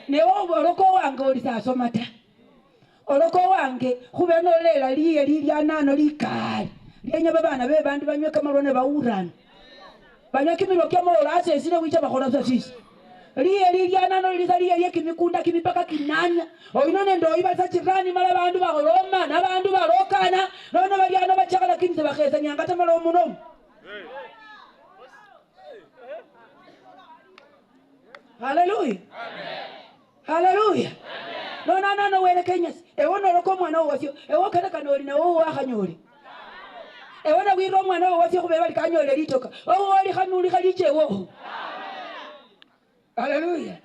newo oloko wange oli sasoma ta oloko wange khube nolela liye lilya nano likali lyenya babana be bandu banywe kamalo ne bawurana banywe kimilo kyamola asesile wicha bakhola sasisi liye lilya nano lisalie lye kimikunda kimipaka kinanya oyinone ndo ibaza chirani mala bandu bakoloma na bandu balokana nono balyano bachakala kinze bakheza nyanga tamalo muno Hallelujah. Hallelujah. No wele kenyas. Ewo noloko mwana wasyo. Ewo kana kanoli na wo wakanyoli. Ewo na wiro mwana wasyo kubeba likanyoli litoka. Owo oli kanuli kaliche wo. Hallelujah.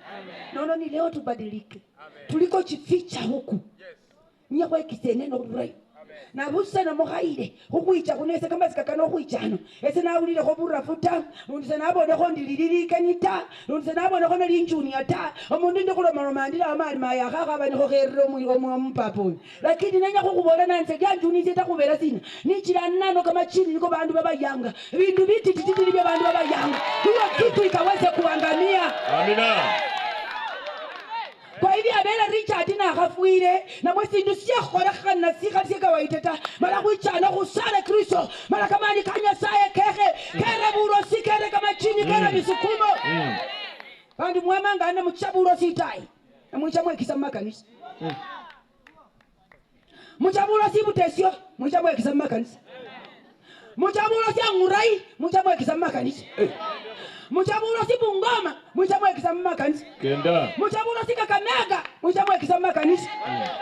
No ni leo tubadilike. Tuliko chificha huku. Nyakwa kiseneno right. Na busa na mohaire ukwicha kunese kama sikakano kwichano ese na ulile ko burafuta undise nabone ko ndililika nita undise nabone ko linjuni ata omundu ndikulo maromandira amali maya khaka bani ko kherero mu mpapo lakini nenya kukubona nanze ganjuni zeta kubera sina nichira nano kama chini niko bandu babayanga bindu biti titili bya bandu babayanga hiyo kitu ikaweze kuangamia. Amina. Kwa hivyo abela Richard na akafuire na mwesi ndusia khora khana sika sika waiteta mara kuichana kusale Kristo mara kama ni kanya saye kere buro sikere kama chini kere bisukumo bandi mwema ngane muchaburo sitai na muchamwe kisama kanisa muchaburo sibutesio muchamwe kisama kanisa muchaburo sia ngurai muchamwe kisama kanisa muchabulo si Bungoma muchamwe kisama kanisa Kenda muchabulo si Kakamega muchamwe kisama kanisa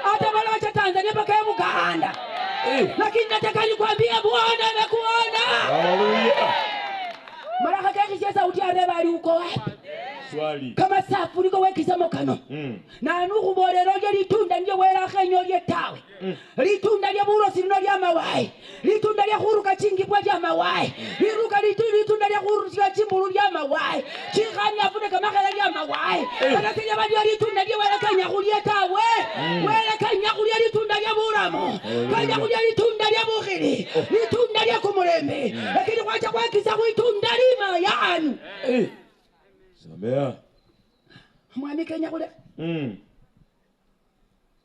hata bala cha Tanzania paka Uganda lakini nataka nikwambie Bwana amekuona. Hallelujah. Maraka kesi sasa sauti ya reba ali uko wapi? Swali kama safu niko wekisamo kano na nuhu bolero lye litunda ndio wera khenyo lye tawe litunda lye buro sino lya mawai litunda lye huruka chingi kwa lya mawai liruka litunda lye huruka chimbulu lya mawai chikani afune kama kala lya mawai kana tenya bali litunda lye wera kanya kulye tawe wera kanya kulye litunda lye buramo kanya kulye litunda lye bukhiri litunda lye kumurembe lakini kwacha kwa kisa kuitunda lima yaanu Samea mwami Kenya kule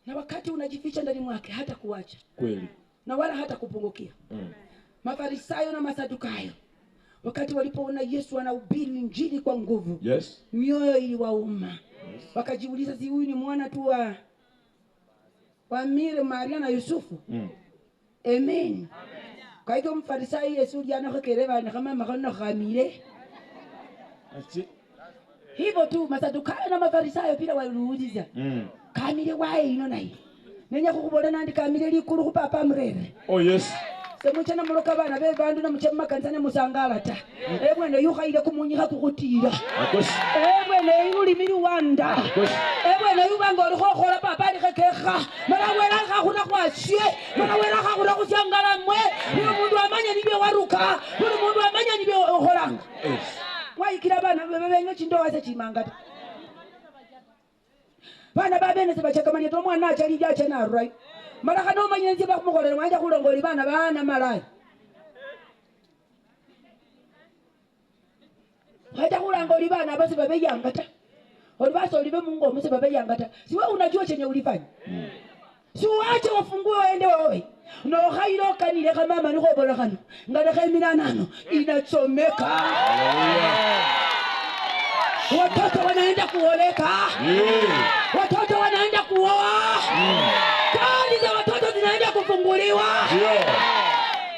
na wakati unajificha ndani mwake hata kuacha kweli na wala hata kupungukia Mafarisayo na Masadukayo wakati walipoona Yesu anahubiri injili kwa nguvu mioyo iliwauma wakajiuliza si huyu ni mwana tu wa Maria na Yusufu Amen. Kwa hiyo Mfarisayo Yesu jana kakeleva na kama makana khamile hivyo tu Masadukayo na Mafarisayo pia waliuliza kamile wae ino nai nenya kukubona nandi kamile likuru ku papa mrere semuchana muloka bana be bandu na muchema kansane musangala ta ebwene yukhaile kumunyika kukutira ebwene yuli miri wanda ebwene yubango likhola papa likekha mara wera khakuna kwasye mara wera khakuna kusangala mwe buli mundu amanya nibye waruka buli mundu amanya nibye okholanga waikira bana bebenyo chindowa se chimangata bana babene se bachakamanye to mwana achali jache na right mara kana omanyenze bakumukolera mwanja kulongoli bana malai hata kulangoli bana basi babeyangata olibaso olibe Mungu omuse babeyangata siwe unajua chenye ulifanya si uache wafungue waende wewe no hailo kanile kama mama niko bora kana ngada kemina nano inachomeka watoto wanaenda kuoleka watoto wanaenda kuoa kadi za watoto zinaenda kufunguliwa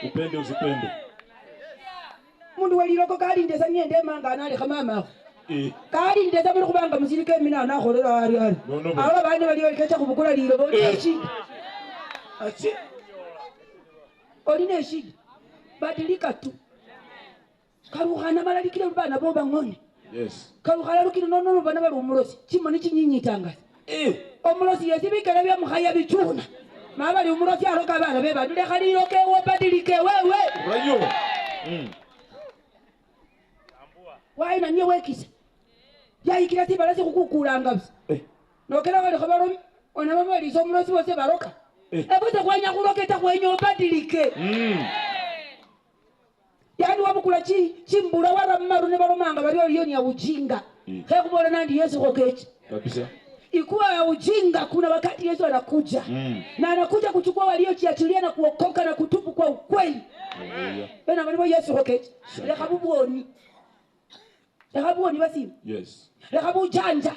upende usipende mundu waliloko kadi ndeza nyende manga nale kama mama kadi ndeza muri kubanga musirike mina na khorera ari aba bandi bali olikecha kubukula lilo bonechi oline shida badilika tu karuhana malalikile bana boba ngone karuhana lukino nono bana bali umulosi chimoni chinyinyi tanga omulosi yesibikala bya mukhaya bichuna mabali umulosi aloka bana be badule khalilo ke wabadilike wewe rayo wai na nyewe kisa ya ikira tibalasi kukukulanga bisi nokera bali khabalo ona mama liso omulosi wose baroka Ebuze kwanya kuloketa kwenye obadilike. Yani wabukula chimbula wara mmaru ne baromanga bali olioni ya ujinga. Kubona nandi Yesu kokechi. Kabisa. Ikuwa ya ujinga, kuna wakati Yesu anakuja. Na anakuja kuchukua waliochiachilia na kuokoka na kutubu kwa ukweli. Bena manibo Yesu kokechi. Lekabubuoni. Lekabuoni basi. Yes. Lekabujanja.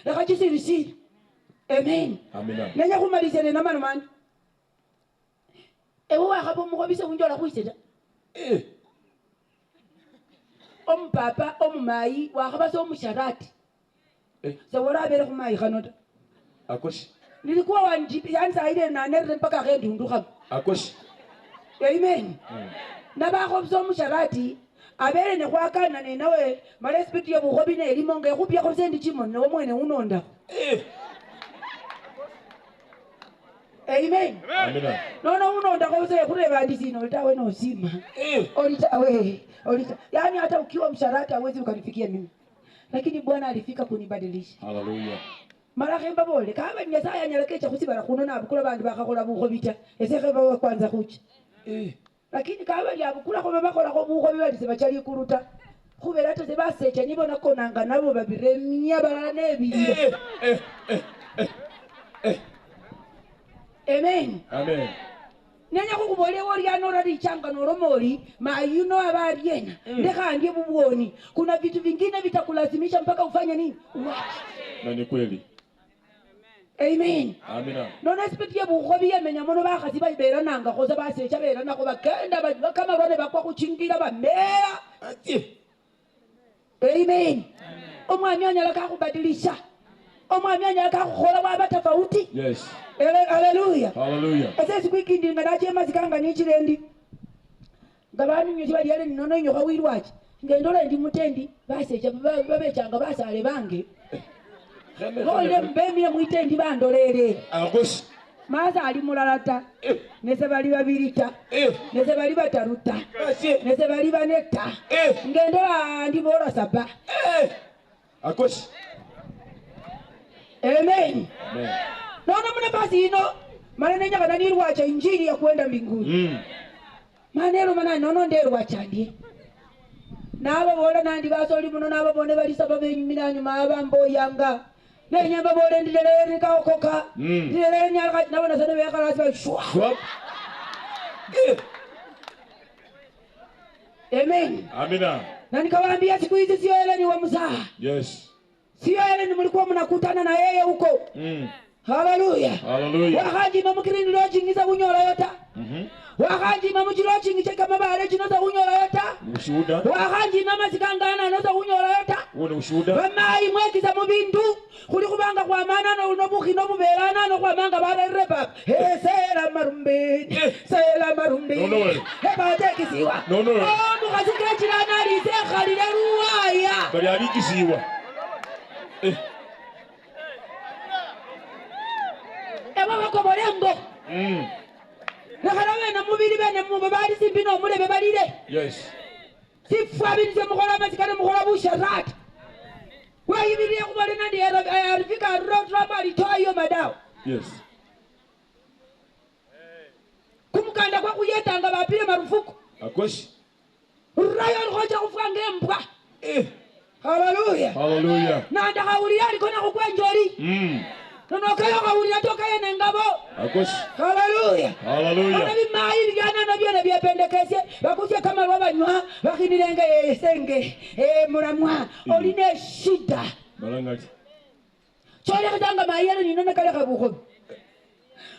Lekajisirisiri. Amen. Amina. Nenya kumalizene na manu mani. Ewo wakabu mukobise unjola kuiseta. Papa omumayi wakabasa omusharati. Sawora abere kumayi kanota. Akoshi. Nilikuwa wanjipi yanza ile na nere mpaka kendi unduka. Akoshi. Amen. Na bakobisa omusharati abere ne kwakana ne nawe respect yo buhobi ne limonge kupya ko sendi chimo ne omwene unonda. Amen. Amina. No unonda ko se kureba ndisi no tawe no sima. Olita. Yaani hata ukiwa msharati hauwezi ukanifikia mimi. Lakini Bwana alifika kunibadilisha. Hallelujah. Mara kemba bole kama Nyasaye anyalekecha kusibara kunona abukula bantu bakakola bukhobita eseke bawe kwanza kuchi. Lakini kama ya abukula ko bakola ko bukhobi bali sebachali kuruta. Kubera hata sebasecha nibona konanga nabo babiremya barane bili. Amen. Amen. Nenya kukubole wori anora richanga noromori mayuno abariena ndeka ndiye bubuoni. Kuna vitu vingine vitakulazimisha mpaka ufanye nini? Na ni kweli. Amen. Amina. Nona spitia buhobi yemenya mono bakasi bayibera nanga koza basecha bera nako bakenda bakama bane bakwa kuchingira bamera. Amen. Omwami anyala kakubadilisha. Omwami anyala kakukhola waba tofauti. Yes. Hallelujah. Hallelujah. Ese sikwikindi ngadache mazikanga nichirendi. Ngabani nyuti bali yale nono nyoka wirwachi. Ngendole ndi mutendi basecha babechanga basale bange. Ngole mbemi muitendi bandolere. Akoshi. Maza ali mulalata. Nese bali babirita. Nese bali bataruta. Nese bali baneta. Ngendola ndi bora saba. Akoshi. Amen. Amen. Naona mna basi ino maana nenya kana nirwacha injili ya kwenda mbinguni. Manero mana nono nderwa chandie. Naba bola nandi basoli muno naba bone bali sababu enyumina nyuma abambo yanga. Nenya babole ndilele kaokoka. Ndilele nyaka nabona sana beka rasi shwa. Amen. Amina. Na nikawaambia siku hizi sio yale ni wa mzaha. Yes. Sio yale ni mlikuwa mnakutana na yeye huko. Hallelujah. Hallelujah. Wakaji mamukirini lojingiza unyola yota. Wakaji mamuchilojingiza kama bale chinoza unyola yota. Ushuhuda. Wakaji mama zikangana noza unyola yota. Uone ushuhuda. Bamayi mwekiza mubindu. Kuli kubanga kwa mana no nobuki no buberana no kwa manga bale repa. Sela marumbe. Sela marumbe. No no. Heba tekisiwa. No no. Mukazike chilana lise khalile ruwaya. Bali alikisiwa. Ewa wako bolengo. Nakalawe na mubili bene mubali simpino mulebe balile. Yes. Sifa binze mukola mazikane mukola busharat. Wewe ibili yakubale nandi arifika rotrama litoyo madao. Yes. Kumukanda kwa kuyetanga bapile marufuku. Akoshi. Rayo ngoja kufanga mbwa. Hallelujah. Hallelujah. Na ndakauli aliko na kukwenjoli. Nono kayo kauli atoka yene ngabo. Akoshi. Hallelujah. Hallelujah. Ona bimayi bigana no byone byapendekese bakuje kama lwabanywa bakinirenge esenge muramwa oline shida. Balangati. Chole kutanga mayele ni none kale kabuko.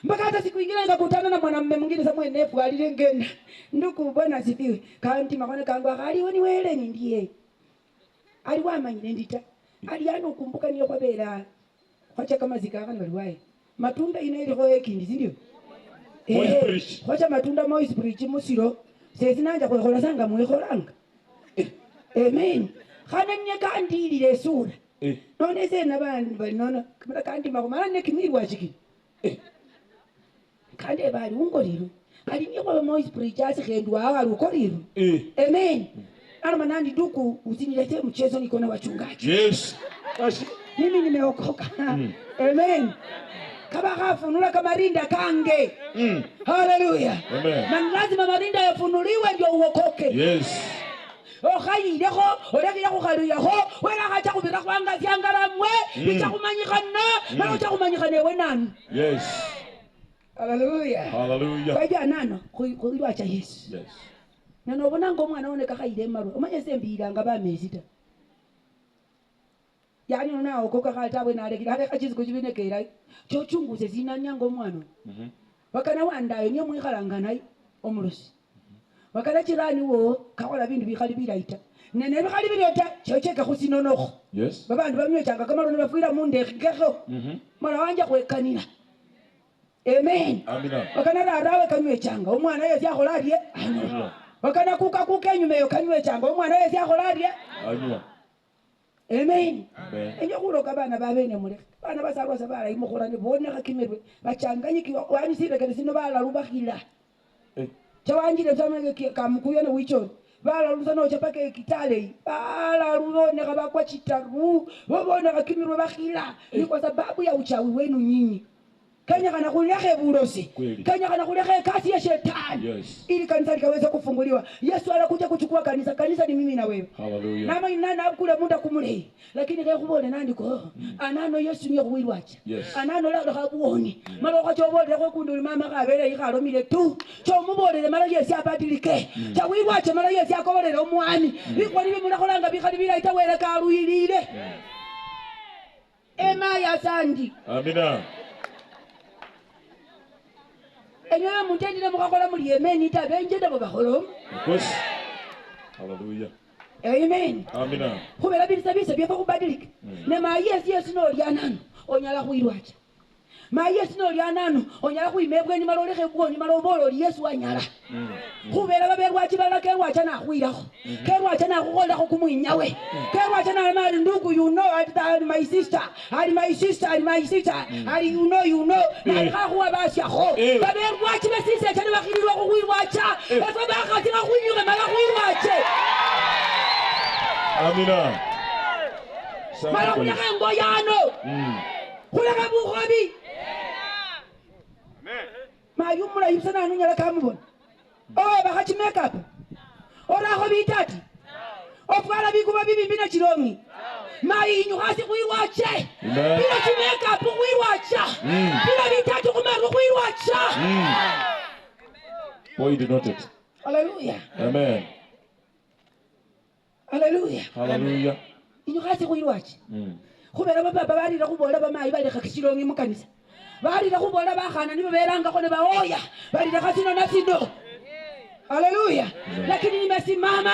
Mpaka hata siku nyingine nikakutana na mwanamume mwingine samwe nefu alilengenda. Ndugu bwana sifiwe. Kanti makone kangu akali woni wele ni ndiye. Aliwa manyine ndita. Aliano kumbuka niyo kwa bela. Kwacha kama zikaka naliwaye. Matunda inaili hoye kindi sindio? Kwacha matunda moise bridge musiro. Sezi nanja kwa sanga mwekholanga. Amen. Khana nyeka andili lesura. None se nabandi bali nono. Kamara kandi makomara nekimiri wachiki. Kandi bali ungoliro. Ali niyo kwa moise bridge asikhendwa awa ukoliro. Amen. Arma nandi duku usinilete mchezo niko na wachungaji. Yes. Mimi nimeokoka. Amen. kaba kafunula kamarinda kange. Haleluya. Amen. Na lazima marinda yafunuliwe ndio uokoke. Yes. Okhayilekho olekile khukhaluyakho wela khacha khubira khwanga syangalamwe bicha khumanyikana mala ucha khumanyikana ewe nani. Yes. Haleluya. Hallelujah. Kaja nano khulwacha Yesu. Yes. Nano bonanga omwana oneka khayile marwe omanye sembilanga bamezita. Yani unao koka khatabwe nalekile hale khachiziko chibinekera cho chunguze zinanyanga omwana. Wakana wandayo niyo mwikhalanga naye omulosi. Wakala chirani wo kakola bintu bikhali bilaita nene bikhali bileta chocheka khusinonokho. Yes. Babandu bamwechanga kamalone bafuira mundekho mala wanja kwekanira. Amen. Amina. Wakana rarawe kanywechanga omwana yesi akhola aliye anywa. Wakana kuka enyuma yo kanywechanga omwana yesi akhola aliye anywa. Amen. Amen. Enyo kuloka bana babene mule bana basalwa sabala imukhorane boneka kimerwe bachanganyikiwa wanisire kene sino bala rubakhila. Chawanjile zamenge kamukuyene wichoni bala rusano chapake kitale bala rubone kabakwa chitaru bobone kakimirwe bakhila ni kwa sababu ya uchawi wenu nyinyi. Kanya kana kulekhe bulosi, kanya kana kulekhe kasi ya shetani. Yes. Ili kanisa likaweza kufunguliwa. Yesu anakuja kuchukua kanisa. Kanisa ni mimi na wewe. Hallelujah. Nama inana akula muda kumule. Lakini kaya kubone nandiko anano Yesu niyo kuwilwacha. Yes. Anano la khabuoni. Mala kwa chobole kwa kunduli mama kabele ikhalo mile tu. Cho mubole mala Yesu abadilike. Cha wilwacha mala Yesu akobole omwami. Biko nibi mulakholanga bikhali bila itawela kaluyilile. Ema ya sandi. Amina. Enyewe mutendile mukhakola muli Yemen itabenje ndabo bakholo. Of course. Hallelujah. Amen. Amina. Khubela bilisabisa byefa kubadilika. Ne ma Yesu no lyanano onyala khwirwacha. Ma Yesu no lyanano onyala khwimebwe ni malolekhe bwoni malobolo Yesu anyala. Khubela baberwachi balakerwacha na khwirakho. Kerwacha na khukholakho kumwinyawe. Kerwacha na mali ndugu you know that my sister. Ali my sister, ali my sister. Ali you know. Na khakhwa basyakho. Baberwachi basise chane bakhilirwa khwirwacha. Efa bakhati bakhwinyuke mala khwirwache. Amina. Mala khulekhe ngoyano. Khulekhe bukhobi. Mayumula yusana nunyala kamubona. Oh bakhachi makeup. Ora kho bitati. Ofala bikuba bibi na chirongi. Mayinyu hasi kuiwache. Bila makeup kuiwacha. Bila bitati kumaru kuiwacha. Point noted. Hallelujah. Amen. Hallelujah. Hallelujah. Inyu hasi kuiwacha. Khubera baba bali la kubola bamayi bali khakichirongi mukanisa. Bali la kubola bakhana nibo belanga khone baoya. Bali la khasino na sindo. Haleluya. Lakini nimesimama.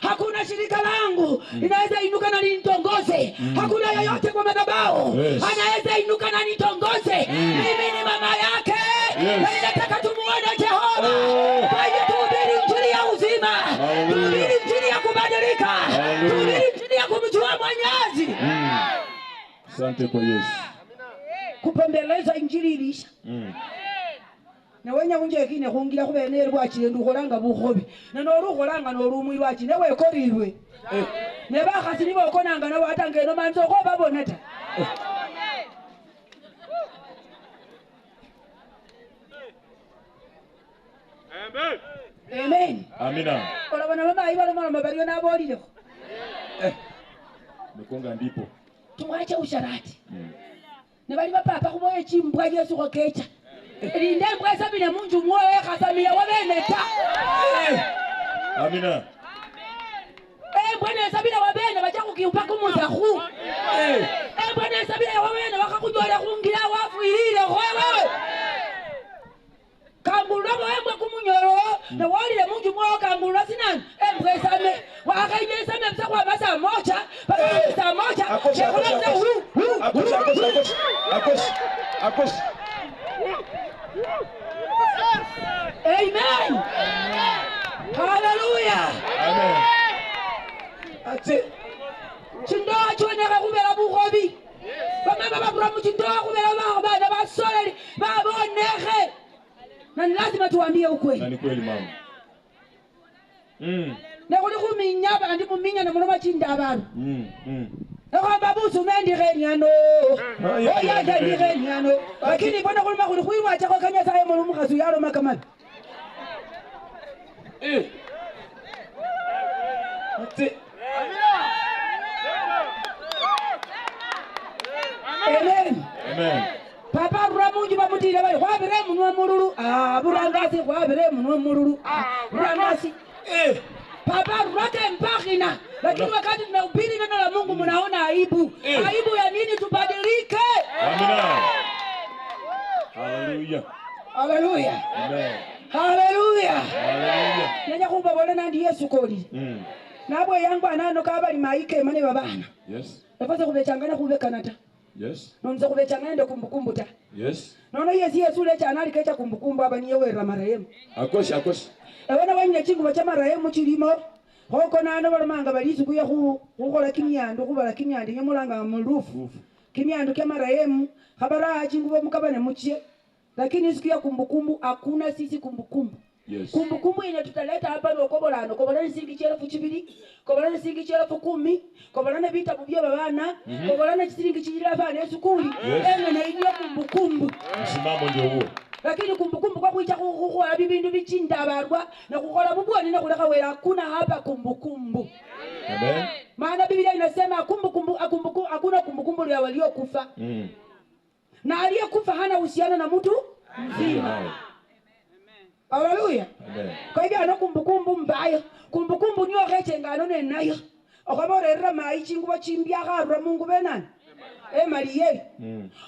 Hakuna shirika langu inaweza inuka na nitongoze. Hakuna yoyote kwa madhabahu anaweza inuka na nitongoze. Mimi ni mama yake. Na ninataka tumuone Jehova. Kwa hiyo tuhubiri injili ya uzima. Tuhubiri injili ya kubadilika. Tuhubiri injili ya kumjua Mwenyezi. Asante kwa Yesu. Kupembeleza injili ilisha. Na wenya unje kine khungira khubene rwachi ndu kholanga bukhobi na no rukholanga no rumwi rwachi ne wekorilwe ne bakhasi nibo konanga na watange no manzo kho babona ta. Amen. Amen. Amina. Ola bana mama ibalo mama baliyo na bolile. Mekonga ndipo. Tumwache usharati. Ne bali bapapa kuboye chimbwa Yesu ko kecha. Linde mbwesa bine munju mwoyo khasamile wabeneta. Amina. Bwana sabila wabene bacha kukiupa kumuza khu. Bwana sabila wabene bakakunyola kungira wafu ilile wewe. Kangulo bwemwe kumunyoro na walile munju mwoyo kangulo sinani. Mbwesa me wakaijesa me msakwa basa moja, basa moja. Akos. Amen. Hallelujah. Amen. Ate chindoa choneka kubera bukhobi. Bamama baburamu chindoa kubera bana basoleli babonekhe. Na lazima tuambie ukweli. Na ni kweli mama. Na kuli kuminya bandi muminya na muloma chinda abantu. Nakwamba busu mendi renyano. Oya ndi renyano. Lakini bona kulima kuli kuiwa chako kanya saye mulumu kazu yalo makamani. Ate. Amen. Amen. Papa Ramunji bamutira bali kwabire munwa mululu. Burangasi kwabire munwa mululu. Burangasi. Papa rote mpakina. Lakini wakati tunahubiri neno la Mungu mnaona aibu. Aibu ya nini? Tubadilike. Amina. Hallelujah. Hallelujah. Amen. Hallelujah. Hallelujah. Nanya kumba bona nandi Yesu koli. Nabwe yangu anano kabali maike mane babana. Yes. Nafasa kubechangana kube Canada. Yes. Nonza kubechangana ndo kumbukumbu ta. Yes. Nono Yesu lecha anali kecha kumbukumbu abani yewe ramarehemu. Akoshi. Abana wanyine chingu bacha marehemu chilimo. Hoko nano balamanga balizu kuya kukola kimyandu kubala kimyandi nyamulanga mulufu. Kimyandu kya marehemu habara chingu bamukabane muchie. Lakini siku ya kumbukumbu hakuna sisi kumbukumbu. Yes. Kumbukumbu ina tutaleta hapa ni okobolano. Kobolana singi chelafu chibili. Kobolana singi chelafu 10. Kobolana vitabu bya babana. Kobolana chisingi chijira fana esukuli. Ene na inyo kumbukumbu. Msimamo ndio huo. Lakini kumbukumbu kwa kuicha kukola bibindu bichinda abarwa na kukola bubwani na kuleka wera hakuna hapa kumbukumbu. Amen. Maana Biblia inasema hakuna kumbukumbu ya waliokufa. Na aliyekufa hana uhusiano na mtu mzima. Hallelujah. Amen. Kwa hivyo ana kumbukumbu mbaya. Kumbukumbu niyo rechenga none nayo. Okaborera mai chingu chimbya garwa Mungu benani. Mariye.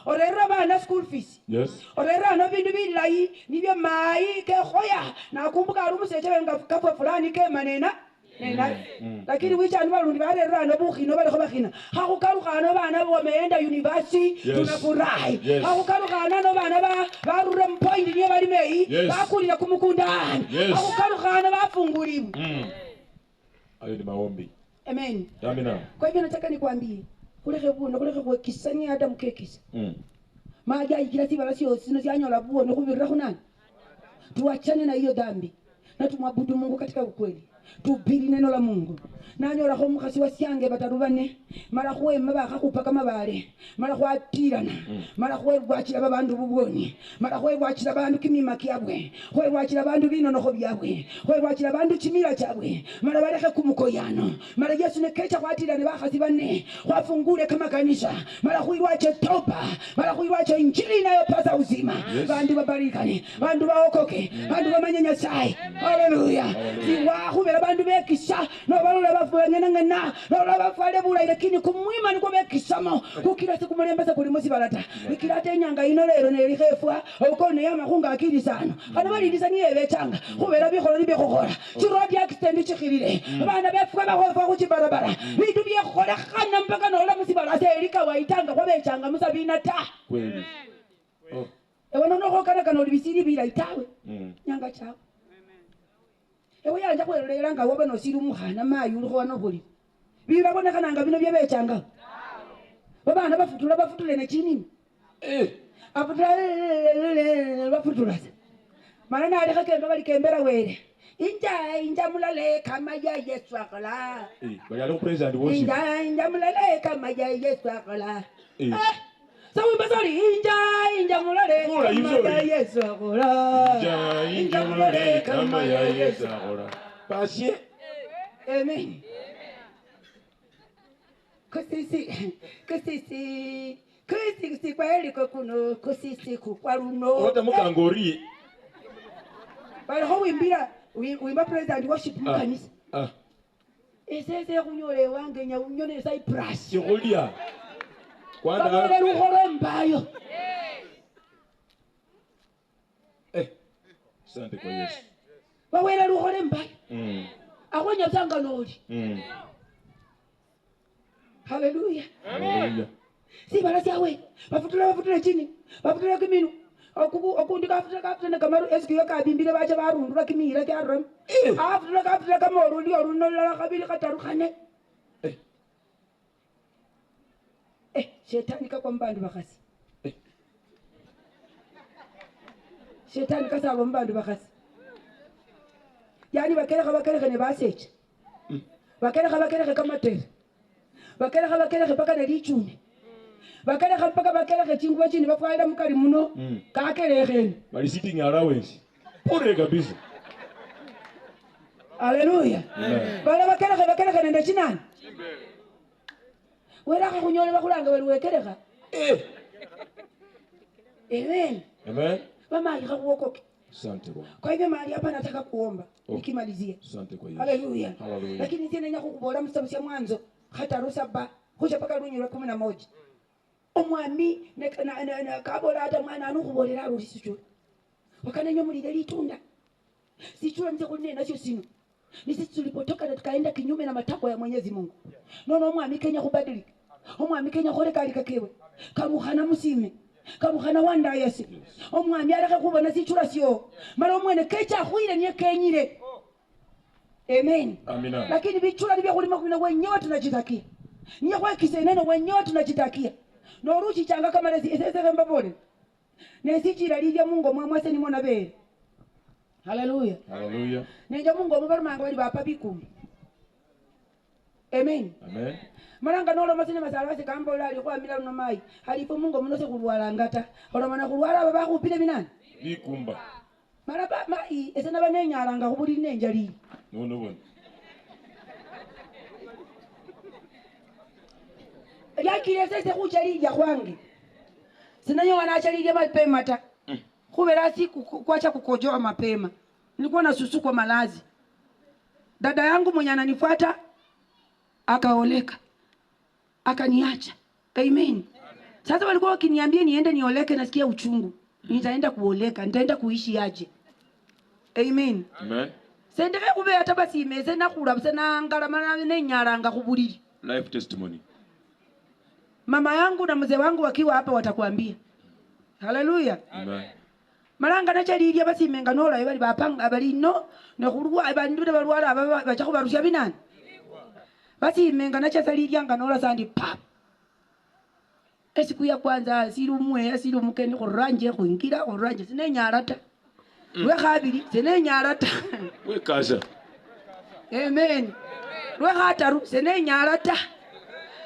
Orera bana school fees. Yes. Orera no bindu bilayi nibyo mai ke khoya. Nakumbuka arumuseje benga kafwa fulani ke manena. Lakini wicha ni balundi barera no bukhino bali khobakhina. Hakukalukana bana bomeenda university tunafurahi. Hakukalukana no bana barura point niyo bali mei bakulira kumukundani. Hakukalukana bafunguliwa. Ayo ni maombi. Amen. Amina. Kwa hivyo nataka nikwambie kuleke kuwekisania Adam kekisa. Maja ikila sibala sio sinozanyola buo no kubirira kunani. Tuachane na hiyo dhambi. Na tumwabudu Mungu katika ukweli. Tubiri neno la Mungu. Nanyola ho mukasi wasyange batarubane. Mara kwe mabaka kupaka mabale. Mara kwa tirana. Mara kwe bwachira babandu bubwoni. Mara kwe bwachira bandu kimima kyabwe. Kwe bwachira bandu bino no byabwe. Kwe bwachira bandu kimira kyabwe. Mara baleke kumukoyano. Mara Yesu ne kecha kwa tirana bakasi bane. Wafungule kama kanisa. Mara kuiwache toba. Mara kuiwache injili inayopasa uzima. Bandu babarikane. Bandu baokoke. Bandu bamanyanya sai. Hallelujah. Siwahubera bandu bekisha. No balula bafanyana no bafale bula lakini kumwima niko bekisamo. Kukira siku mulembesa kuli musi balata. Ikirate nyanga ino lero ne lihefwa. Okone ya mahunga akili sana. Kana bali ndisaniye bechanga. Kubera bikolo nibekokora. Chirodi accident chikhirire. Bana befwa bahofa ku chibarabara. Bitu byekhola kana mpaka no la musi balata elika waitanga kwa bechanga musabina ta. Kweli. Ewana no kokana kana libisiri bila itawe. Nyanga chao. Ewe yanja kwelera nga woba no siru muhana mayu uliko no buli. Birabona kana nga bino byebechanga. Babana bafutule ne chini. Bafutula. Marana ali kakendo bali kembera were. Inja mulale kama ya Yesu akala. Bayalo president worship. Inja mulale kama ya Yesu akala. Sawi basori inja mulale kama ya Yesu akala. Inja mulale kama ya Yesu akala. Pasie. Amen. Kusisi kweli kuno kusisi kukwaruno. Ota mukangori. Bali ho wimba president worship mukanisa. Esese kunyole wange nya unyone Cyprus. Yolia. Kwanda bale ruhoro mbayo. Asante kwa Yesu. Bawela ruhoro mbayo. Akonya zanga noli. Hallelujah. Hallelujah. Si bala siawe. Bafutula chini. Bafutula kiminu. Okundika afutula kamaru eskiyo kabimbile bacha barundura kimira kya ram. Afutula kamaru ndi oruno la kabili katarukhane. Shetani kwa mbandu bakasi. Shetani kasaba mbandu bakasi. Yani bakereka ne baseche. Bakereka kama tere. bakelekha paka nelichune bakelekha mpaka bakelekha chingubo chini bafwalira mukali muno kakelekhene bali sitting allowance pure kabisa. Haleluya. Bala bakelekha nende chinani welakha khunyola bakhulanga bali wekelekha. Amen. Amen. Bamali khakuokoke. Asante Bwana. Kwa hivyo mahali hapa nataka kuomba nikimalizia. Asante kwa Yesu. Haleluya. Haleluya. Lakini tena nyakukubola mstamu sia mwanzo hata rusaba kuja paka lunyiro 11. Omwami na kabola hata mwana anukubolera rusisicho. Wakana nyomulile litunda. Sichua nze kunena sio sino. Ni sisi tulipotoka na tukaenda kinyume na matakwa ya Mwenyezi Mungu. Nono omwami Kenya kubadilika. Omwami Kenya koleka alikakewe. Karuhana musime. Karuhana wanda yasi. Omwami alaka kubona sichura sio. Mara omwene kecha ahuire niye kenyire. Amen. Amina. Lakini bichura libya kulima kumina wenyewe tunajitakia. Niye kwa kiseneno wenyewe tunajitakia. Noruchi changa kama lezi esese mbabole. Nesichira libya Mungu mwamwase ni mwana bere. Haleluya. Haleluya. Nenja Mungu omubalumanga bali bapa bikumi. Amen. Amen. Maranga nolo masine masalawase kambola ali kwa mila no mai. Alipo Mungu munose kulwala ngata. Olomana kulwala baba kupile binani? Bikumba. Maraba mai esena banenyalanga kubuli nenjali. Nono bwana. Yakile sese kuchali ya kwange. Sinanyo wanachali mapema ta. Kubera siku kuacha kukojoa mapema. Nilikuwa na susu kwa malazi. Dada yangu mwenye ananifuata akaoleka. Akaniacha. Amen. Sasa walikuwa wakiniambia niende nioleke, nasikia uchungu. Nitaenda kuoleka, nitaenda kuishi aje. Amen. Amen. Sendeke kube hata basi imeze na kula bsena ngalama nenyaranga kubulili. Life testimony. Mama yangu na mzee wangu wakiwa hapa watakwambia. Haleluya. Amen. Malanga nachalilya basi menga nola bali bapanga bali no nokulwa abandu balwala bacha kubarusha binani. Basi menga nachasalilya nganola sandi pap. Esiku ya kwanza silumwe silumukeni khoranje khuingira khoranje sinenyarata. Lwe khabili sinenyarata. We kaza. Amen. Lwe khataru sinenyarata.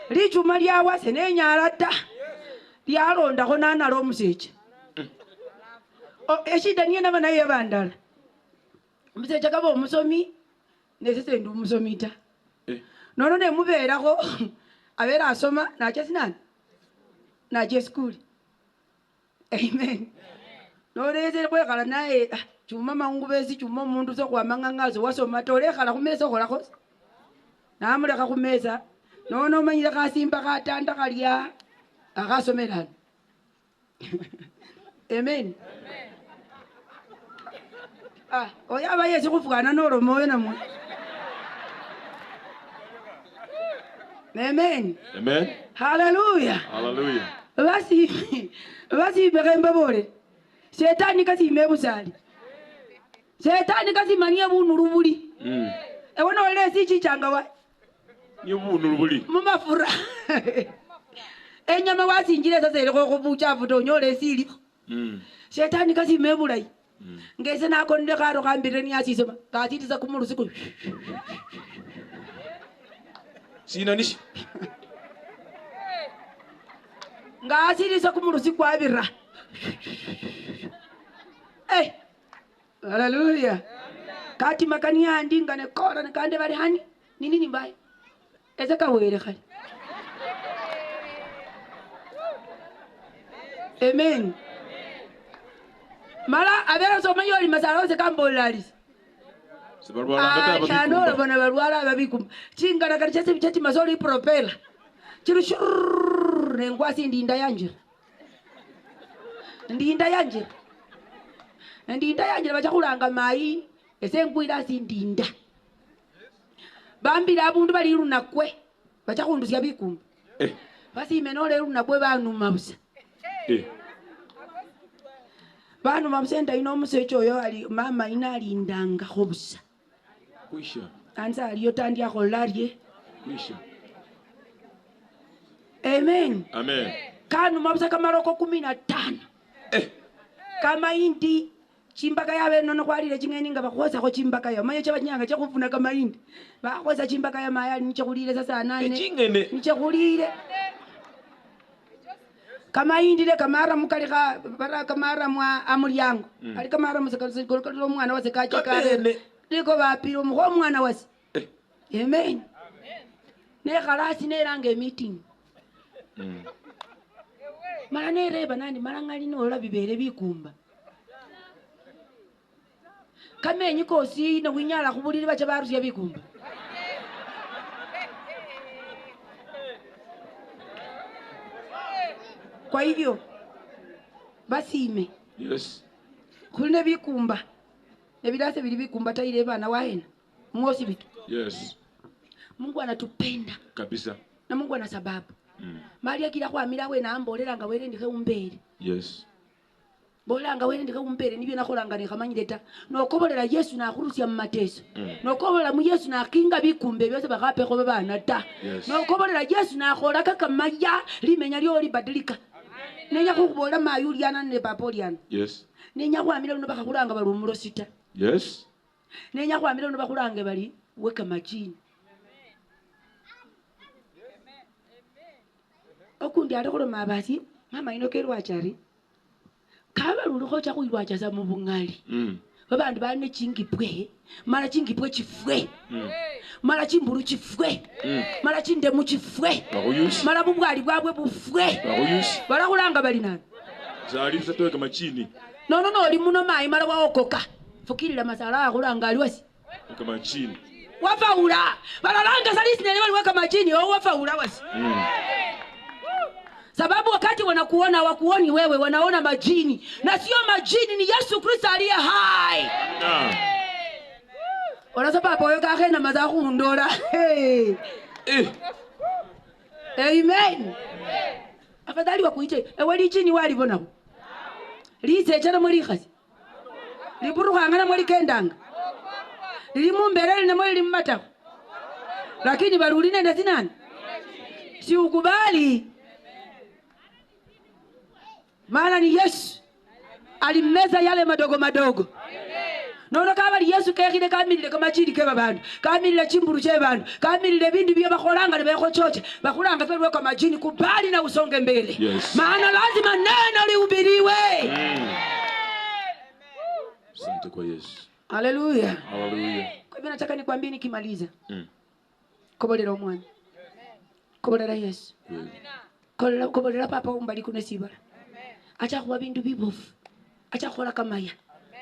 Lichuma lyawa sinenyarata. Lyalonda khonana lo museche. Eshida niye nabana yabandala. Museche kabo omusomi nesese ndu musomita. Nono ne mubeerako abera asoma nache sinani nache school. Amen. Noreze kwekhala naye chuma maungu besi chuma omundu so kwamang'angazo wasoma tolekhala khumesa okholakho namulekha khumesa nono omanyile khasimba khatanda khalya akhasomelana. Amen. Oyaba yesi khufukana nolomoyo namwe. Amen. Amen. Hallelujah. Hallelujah. Basi bekembe bole. Shetani kasi mebusali. Shetani kasi mania bunuru buli. Ewona wale sichi changa wa. Ni bunuru buli. Mumafura. Enyama wasinjile sasa ile ko buchafu to nyole sili. Shetani kasi mebulai. Ngese nako ndeka karo kambire ni asisema. Kasitiza kumulusiku. Sina nishi. Ngasiriza kumulusiku abira. Hallelujah. Kati makani andi ngane kora nakande bali hani nini mbaya. Ezeka wele khali. Amen. Mala abera so mayoli masalo se kambolali. Sibarwala ngata Chanora bana barwala babikum. Chingana kali chese bichati masoli propela. Chiru shurr nengwasi ndinda yanje. Ndinda yanje. Ndinda yanje bachakulanga mai esengwira sindinda. Bambira abundu bali runakwe bachakundusya bikum. Basi imenole runakwe banu mabusa. Banu mabusenda ino musecho yo ali mama inali ndanga khobusa. Kuisha. Anza aliyo tandi akholalye. Kuisha. Amen. Amen. Kanu mabusa kamaroko 15. Kama indi chimbaka yawe nono kwalile chingeni nga bakhosa ko chimbaka ya manye chabanyanga chakufuna kama indi bakhosa chimbaka ya mayali niche kulile sasa nane Chingene. niche kulile kama indi le kamara mukalika bara kamara mwa amuli yangu ali kamara musakalo mwana wase kache kale liko bapiro mko mwana wase amen ne khalasi ne range meeting mara ne reba nani mara ngali no la bibere bikumba kamenyi kosi no winyala kubuliri bacha barusi bikumba kwa hivyo basime Yes. kuline bikumba ebilase bili bikumba taile bana waena mwosi bitu Yes. Mungu anatupenda Kabisa. na Mungu ana sababu mali akila kwa mila we na ambolera nga were ndike umbere Yes. bolanga were ndike umbere nibyo nakolanga ne kamanyileta no kobolera Yesu na kurusya mu mateso no kobolera mu Yesu na kinga bikumbe byose bakape ko bana ta Yes. no kobolera Yesu na khola kaka maya limenya lyo libadilika nenya kukubola mayuliana ne papoliana Yes. nenya kwa mila no bakakulanga bali umulosita Yes. nenya kwa mila no bakulange bali weka majini okundi alikolo mabasi mama inokerwa chari kaba lulukho cha kuilwacha za mubungali babandu bane chingipwe mara chingipwe chifwe mara chimburu chifwe mara chindemu chifwe Bakuyushi. mara bubwali bwabwe bufwe Bakuyushi. balakulanga bali nani Zali tusatoka machini. no oli muno mai mara waokoka fukirira masala akulanga aliwasi Kama chini. wafaula balalanga salisi ne bali weka majini au wafaula wasi sababu wakati wanakuona wakuoni wewe wanaona majini na sio majini ni Yesu Kristo aliye hai wala sababu wewe kake na mazaku ndola amen afadhali wakuite wali chini wali bona lise chana muri khasi liburu hangana muri kendanga limu mbelele na muri limata lakini baruline nda zinani si ukubali maana ni Yesu alimeza yale madogo madogo nono kabali Yesu kekile kamilile kama chiri keba bandu kamilile chimburu che bandu kamilile bindu bya bakolanga lebeko choche bakulanga pelwe kwa majini kubali na usonge mbele Yes. maana lazima neno lihubiriwe Asante kwa Yesu. haleluya Hallelujah. kwa hivyo nataka nikwambie nikimaliza kobolera omwana kobolera Yesu kobolera papa umbali kuna sibara acha kuwa bindu bibofu acha kukola kamaya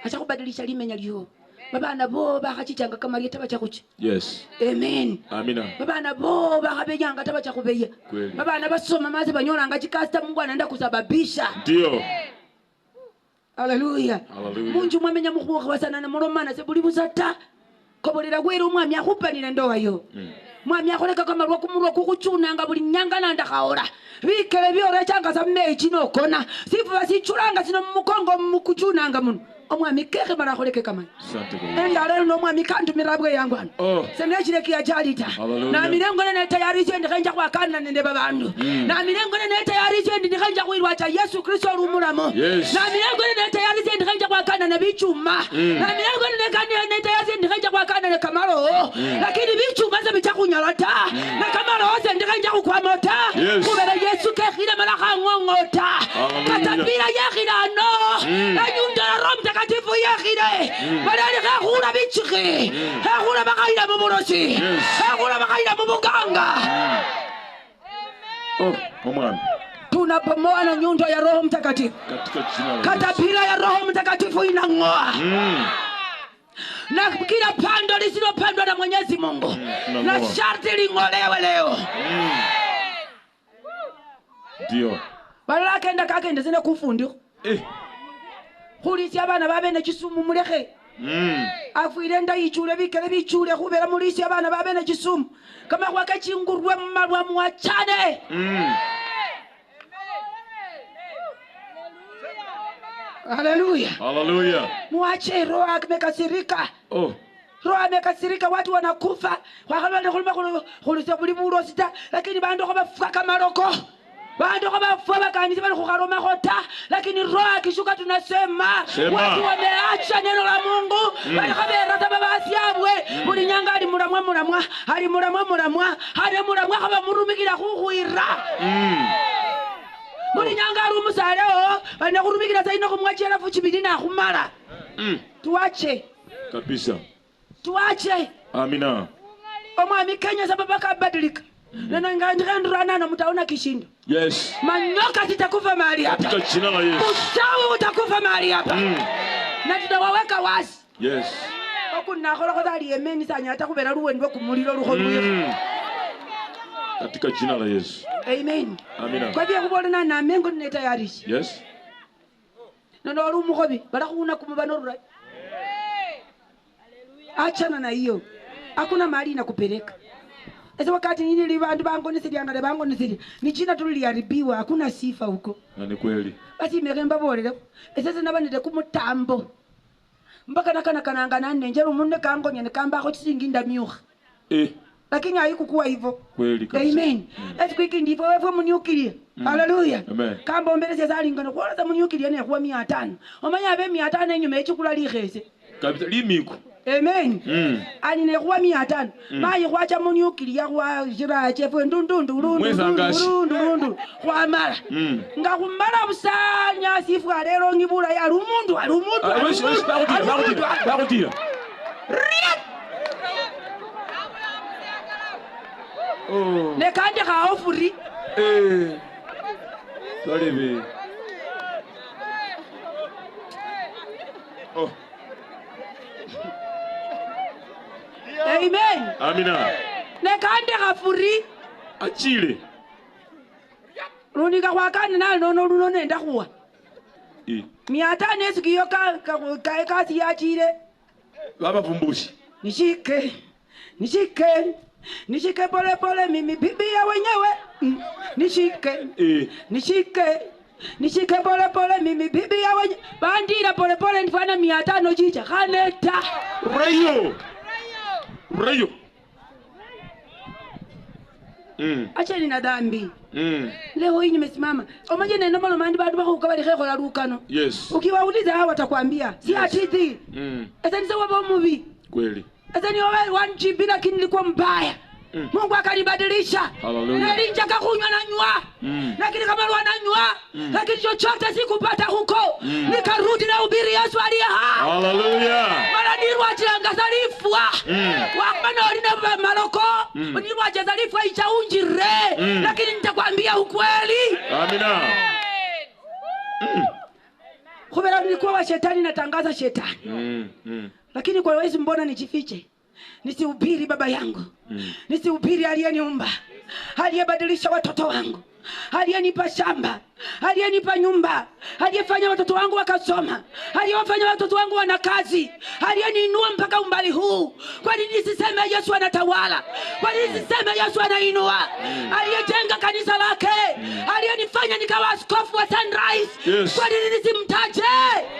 acha kubadilisha limenya lyo babana bo bakachichanga kamali tabacha kuchi Yes. amen Amina. babana bo bakabenyanga tabacha kubeya Kweli. babana basoma maze banyolanga chikasta Mungu anaenda kusababisha Ndio. haleluya Hallelujah. munju mwamenya mukhuwa wasana na mulomana se buli busata kobolera gwero mwami akhupanira ndoa yo mwami akholeka kamalwa kumurwa kukuchunanga buli nyanga nanda khaola bikele byore changa sa mechi nokona sifu basichulanga sino mumukongo mukuchunanga muno omwami keke mara akholeke kamani Asante kwa Yesu. enda lero no mwami kantumira bwe yangu ano Oh. senechile kia jalita Hallelujah. na milengo ne tayari chende kanja kwa kana nende babandu na milengo ne tayari chende kanja kuirwa cha Yesu Kristo rumulamo Yes. na milengo ne tayari chende kanja kwa kana na bichuma na milengo ne tayari chende kanja kwa kana na kamaro lakini bichuma za bichakunyalata na kamaro chende kanja kwa mota Yes. kubera Yesu kekile mara ngongota Hallelujah. katapira yakira no na nyunda la Roho Mtakatifu yakire badali khakula bichike khakula bakaida muburosi khakula bakaida mubuganga Omwana. tunapomoa na nyundo ya Roho Mtakatifu Katika jina la Yesu. katapira ya Roho Mtakatifu inang'oa na kila pando lisilopandwa na Mwenyezi Mungu na sharti ling'olewe leo Ndio. balala kenda kakenda zina kufundi khulisi abana babe ne chisumu mulekhe afuire nda yichule bikele bichule khubera mulisi abana babe ne chisumu kama kwake chingurwe mmalwa muachane haleluya Hallelujah. muache roho amekasirika Oh. roho amekasirika watu wanakufa wakabane khulima khulise buli bulosita lakini bandu kho bafaka maroko Bandu kwa kanisa bali kukaroma kota, lakini roho akishuka tunasema watu wameacha neno la Mungu. Bali kabera baba asiabwe buli nyanga ali muramwa kaba murumikira kuhuira. Buli nyanga ali umusaleo bali kurumikira saino kumwachira fuchibidi na kumala. Tuache kabisa. Tuache. Amina. Omwami Kenya sababu kabadilika. Neno ngandrena na mtaona kishindo. Yes. Manyoka zitakufa mahali hapa. Katika jina la Yesu. Uchawi utakufa mahali hapa. Na tutawaweka wazi. Yes. Okuna khola kodali yemeni sanya atakubera ruwendwe kumuliro rukholuye. Katika jina la Yesu. Amen. Amina. Kwa hivyo kubolana na mengo ni tayarishi. Yes. Ndio wali umukhobi balakhuna kumubano rurai. Achana na hiyo. Hakuna mahali inakupeleka. Ese wakati nini bandu bangonisiri ngale bangonisiri ni jina tuliharibiwa, hakuna sifa huko. Na ni kweli. Basi imekemba bolele. Ese nabanide kumutambo. Mpaka nakananga nane njero munne kangonya ne kamba ko chisinginda myuha. Lakini haikukuwa hivyo. Kweli kabisa. Amen. Ese kwiki ndivyo wewe munyukilia. Hallelujah. Amen. Kamba ombeleze zalingana kwa za munyukilia ne kuwa 500. Omanya abe 500 enyume echukula likhese. Kabisa limiko. Amen. Ani ne kuwa 500. Mayi kwacha munyukilia kwa jira chefu ndundundu kwa mara. Ngakumala busanya sifwa lero ngibula ya lumundu bakutira. Ne kande ka ofuri. Sorry. Amen. Amina. Ne kande ka furi. Achile. Runika kwa kani na luno nenda kuwa. 500 esikiyo kasi ya chile. Baba vumbushi. Nishike pole pole mimi bibi ya wenyewe. Nishike pole pole mimi bibi ya wenyewe. Bandira pole pole nifana 500 jicha kaneta. Rayo. Acha nina dhambi. Leo hii nimesimama. Omaje neno malo mandi bandu bako ukabali kheko la rukano. Yes. Ukiwauliza hawa watakwambia si hadithi. Sasa ni sawa muvi. Kweli. Sasa ni wewe 1GB lakini nilikuwa mbaya. Mungu akanibadilisha. Hallelujah. Nalinja kakunywa na nywa. Lakini kama wananywa, lakini chochote sikupata huko. Nikarudi na ubiri Yesu aliye hai. Hallelujah. Mara nirwa changazalifwa. Wakana orina maloko. Nirwa changazalifwa ichaunjire. Lakini nitakwambia ukweli. Amina. Kubera nilikuwa wa shetani natangaza shetani. Lakini kwa wewe mbona nijifiche? Nisihubiri baba yangu. Nisihubiri aliyeniumba. Aliyebadilisha watoto wangu. Aliyenipa shamba. Aliyenipa nyumba. Aliyefanya watoto wangu wakasoma. Aliyewafanya watoto wangu wana kazi. Aliyeniinua mpaka umbali huu. Kwa nini nisiseme Yesu anatawala? Kwa nini nisiseme Yesu anainua? Aliyejenga kanisa lake. Aliyenifanya nikawa askofu wa Sunrise. Yes. Kwa nini nisimtaje?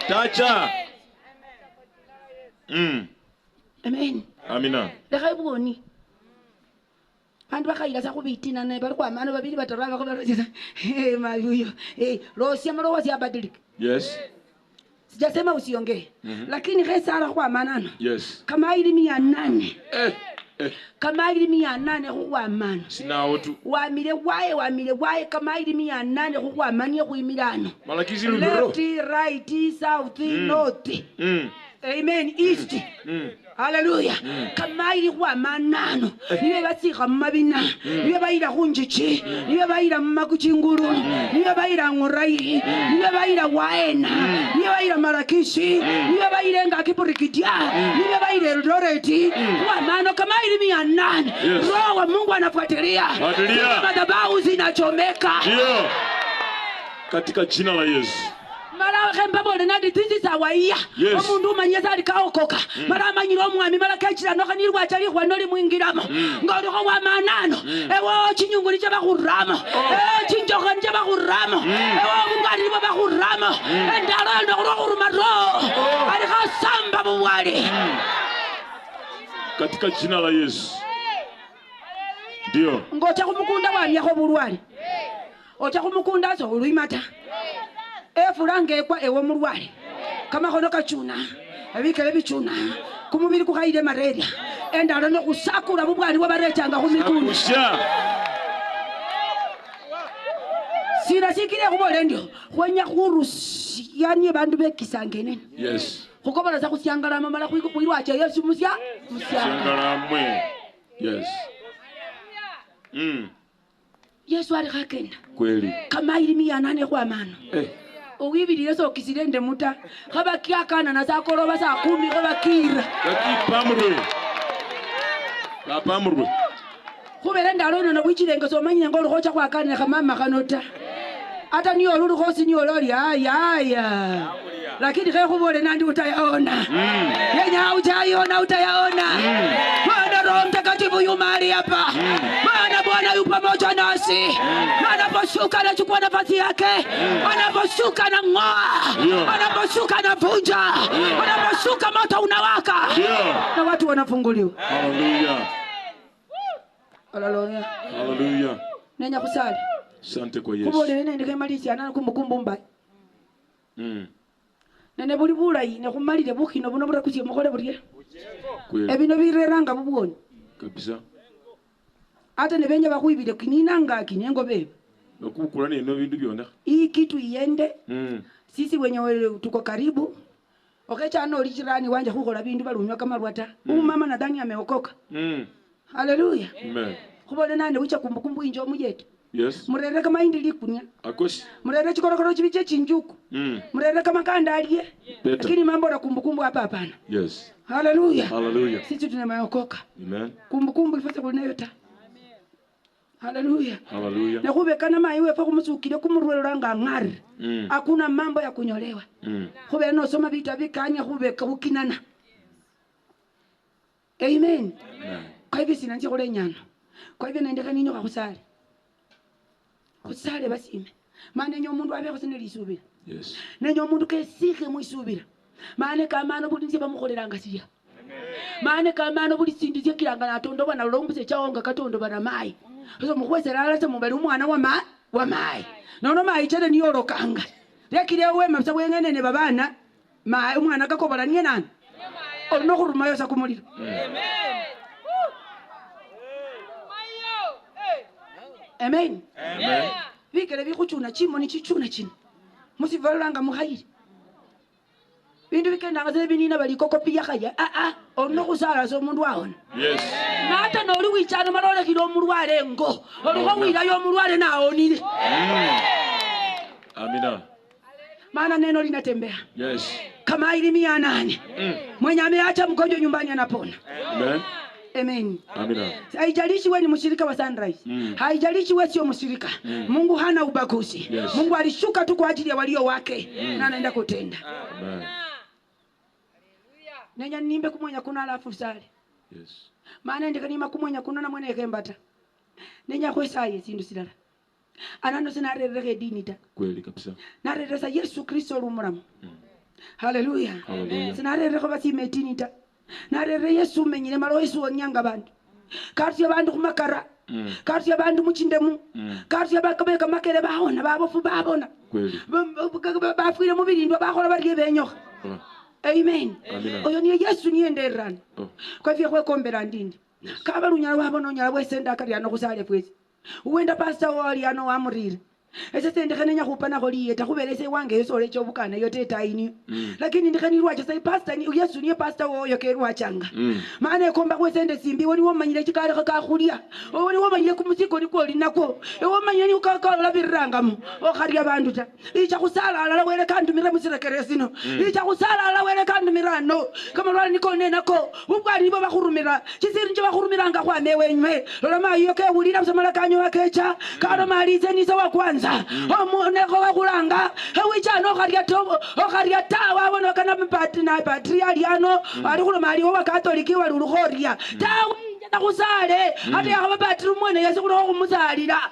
Tacha. Amen. Amina. Lekhaiboni. Bandu bakayila sa kubitina naye bali kwa maana babili bataranga ko barojeza. Mayuyo. Rosia maro wasiabadilika. Yes. Sijasema usiongee. Lakini khesara kwa manano. Yes. Kama ili 800. Kama ili 800 kwa maana. Sinawo tu. Wamile wae kama ili 800 kwa maana kuimilano. Malakizi luluro. Left, right, south, north. Amen. East. Hallelujah. Kama ili kwa manano. Niwe basika mabina. Niwe baila kunjichi. Niwe baila makuchinguru. Niwe baila ngurai. Niwe baila waena. Niwe baila marakishi. Niwe baila ngakipurikitia. Niwe baila Eldoreti. Kwa manano kama ili 800. Roho wa Mungu anafuatilia. Madhabahu zinachomeka. Ndio. Katika jina la Yesu. Mara kemba bole nadi tizi sawaiya. Omundu manyeza alikaokoka. Mara manyiro mwami mara kachira no kanirwa achali kwa noli mwingiramo. Ngori ko wa manano. Ewo chinyungu ni chaba kurama. Chinjoka ni chaba kurama. Ewo ngari baba kurama. Endalo ndo kuruma ro. Alika samba bwali. Katika jina la Yesu. Ndio. Ngocha kumukunda wali yako bulwali. ocha kumukunda so oluimata efulange kwa ewo mulwale kama kono kachuna abikele bichuna kumubiri kukaide malaria endala no kusakula bubwali wabarechanga kumikunda sina sikile kubole ndio kwenya kurusi yani bandu bekisangene Yes. kukobola za kusyangala mama kuirwa cha Yesu Syangala mwe. Yes. Yesu ali kakenda Kweli. kama ili 800 kwa mano uwibiri Yesu okisirende muta kaba kyakana na zakoloba za 10 kaba kira Kakipamurwe. Kapamurwe. kubere ndalona no bwichirenge so manyine ngolo kocha kwa kana kama mama kanota hata niyo lulu kosi niyo loli aya lakini kaya kubole nandi utayaona yenya utayaona Bwana Roho Mtakatifu yu mahali hapa maana Bwana yu pamoja nasi anaposhuka anachukua nafasi yake anaposhuka na ngoa anaposhuka na vunja anaposhuka moto unawaka na watu wanafunguliwa. Haleluya. Haleluya. Nenya kusali. Asante kwa Yesu. Kubole nende kemalisi anana kumbukumbu mbai. Nene buli bulayi ne kumalire bukino buno burakusiye mukole buriye. Kweli. Ebino bireranga bubwoni. Kabisa. Hata ne benye bakuibire kininanga kinyengo bebe. Nokukula neno bintu byona. Hii kitu iende. Sisi wenye tuko karibu. Okecha ano jirani wanje kukola bintu balunywa kama rwata. Mama nadhani ameokoka. Haleluya. Amen. Kubole nane ucha kumbukumbu injo mujetu. Yes. Murere kama indi likunya. Akoshi. Murere chikorokoro chibiche chinjuku. Murere kama kanda aliye. Lakini mambo na kumbukumbu hapa hapana. Yes. Haleluya. Hallelujah. Sisi tunameokoka. Amen. Kumbukumbu ifase kuneta. Haleluya. Hallelujah. Na kubekana maiwe fa kumusukile kumurwelanga ngari. Hakuna mambo ya kunyolewa. Kube no soma vita vikanya kubeka ukinana. Amen. Kwa hivyo sinanzi kule nyano. Kwa hivyo naendeka ninyo kakusali. Kusale basime. Maana nyo mundu abe kusinelisubira. Yes. Nenyo mundu kesike muisubira. Maana kama no budi nziba mukoleranga siya. Maana kama no budi sindize kiranga na tondo bana lombuse chaonga katondo bana mai. So mukwese lala se mubali umwana wa mai. Nono mai chede niyo lokanga. Lekire wema bsa wengene ne babana mai umwana gakobola niye nani. Ono kuruma yosa kumuliro. Amen. Amen. Bikele bikuchuna chimo ni chichuna chino. Musivalanga muhayiri. Bintu bikenda ngaze binina balikoko pia kaya. Ono kusala so mundu waona. Yes. Na hata no liwichana malole kilo mulwale ngo. Oliko wira yo mulwale naonile. Amina. Maana neno linatembea. Yes. Kama ili 800. Mwenye ameacha mgonjwa nyumbani anapona. Amen. Amen. Amina. Haijalishi wewe ni mshirika wa Sunrise. Haijalishi wewe sio mshirika. Mungu hana ubaguzi. Yes. Mungu alishuka tu kwa ajili ya walio wake na anaenda kutenda. Amen. Nenya nimbe kumwenya kuna alafu sale. Yes. Maana ndika nima kumwenya kuna na mwene kembata. Nenya kwesaye sindu silala. Anano sinarereke dini ta. Kweli kabisa. Nareresa Yesu Kristo lumuramu. Haleluya. Hallelujah. Sinarereke basi metini ta. Narere Yesu menyine malo Yesu onyanga bantu. Kati yabantu kumakara. Kati yabantu muchindemu. Kati yabakabeka makere baona babofu babona. Kweli. Bafwire mu birindwa bakola bari benyoka. Amen. Oyo niye Yesu niyenderana. Kwa hivyo kwekombera ndindi. Kaba lunyala wabona onyala bwesenda kali ano kusale pwezi. Uwenda pastor wali ano amurira. Ese sende kanenya kupana koliye takubelese wange Yesu ole chobukana yote taini. Lakini ndikanirwa cha sai pastor ni Yesu niye pastor woyo kerwa changa. Maana ekomba kwesende simbi woni womanyire chikale kakakulia. Woni womanyire kumusiko liko linako. Womanyire ni ukakala birangamo. Okali abantu ta. Icha kusala ala wele kandu mira musira keresino. Icha kusala ala wele kandu mirano. Kama lwa niko nenako. Ubwali bo bakurumira. Chisiri nje bakurumiranga kwa mewenywe. Lolama yoke ulira msamala kanyo wakecha. Karo malize ni sawa kwanza. Omuneko wakulanga ewichano okaria tawa wabona kana patriariano ali kulo mali wa katoliki wali ulukhoria tawi njata kusale ati yakaba patri mwene Yesu kulo kumusalira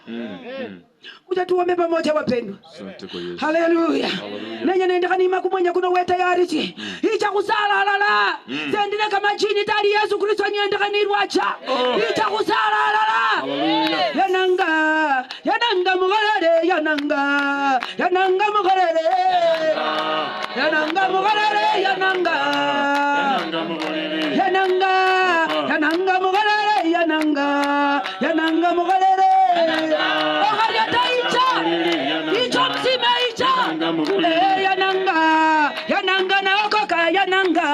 kuja tuombe pamoja wapendwa. Haleluya. Nenya nenda kanima kumwenya kuno we tayari chi icha kusala lala sendile kama chini tali Yesu Kristo nyenda kanirwacha icha kusala lala yananga mugalade yananga yananga mugarere yananga mugarere yananga yananga yananga mugarere yananga yananga mugarere ogarya taicha icho msime icha yananga yananga naokoka yananga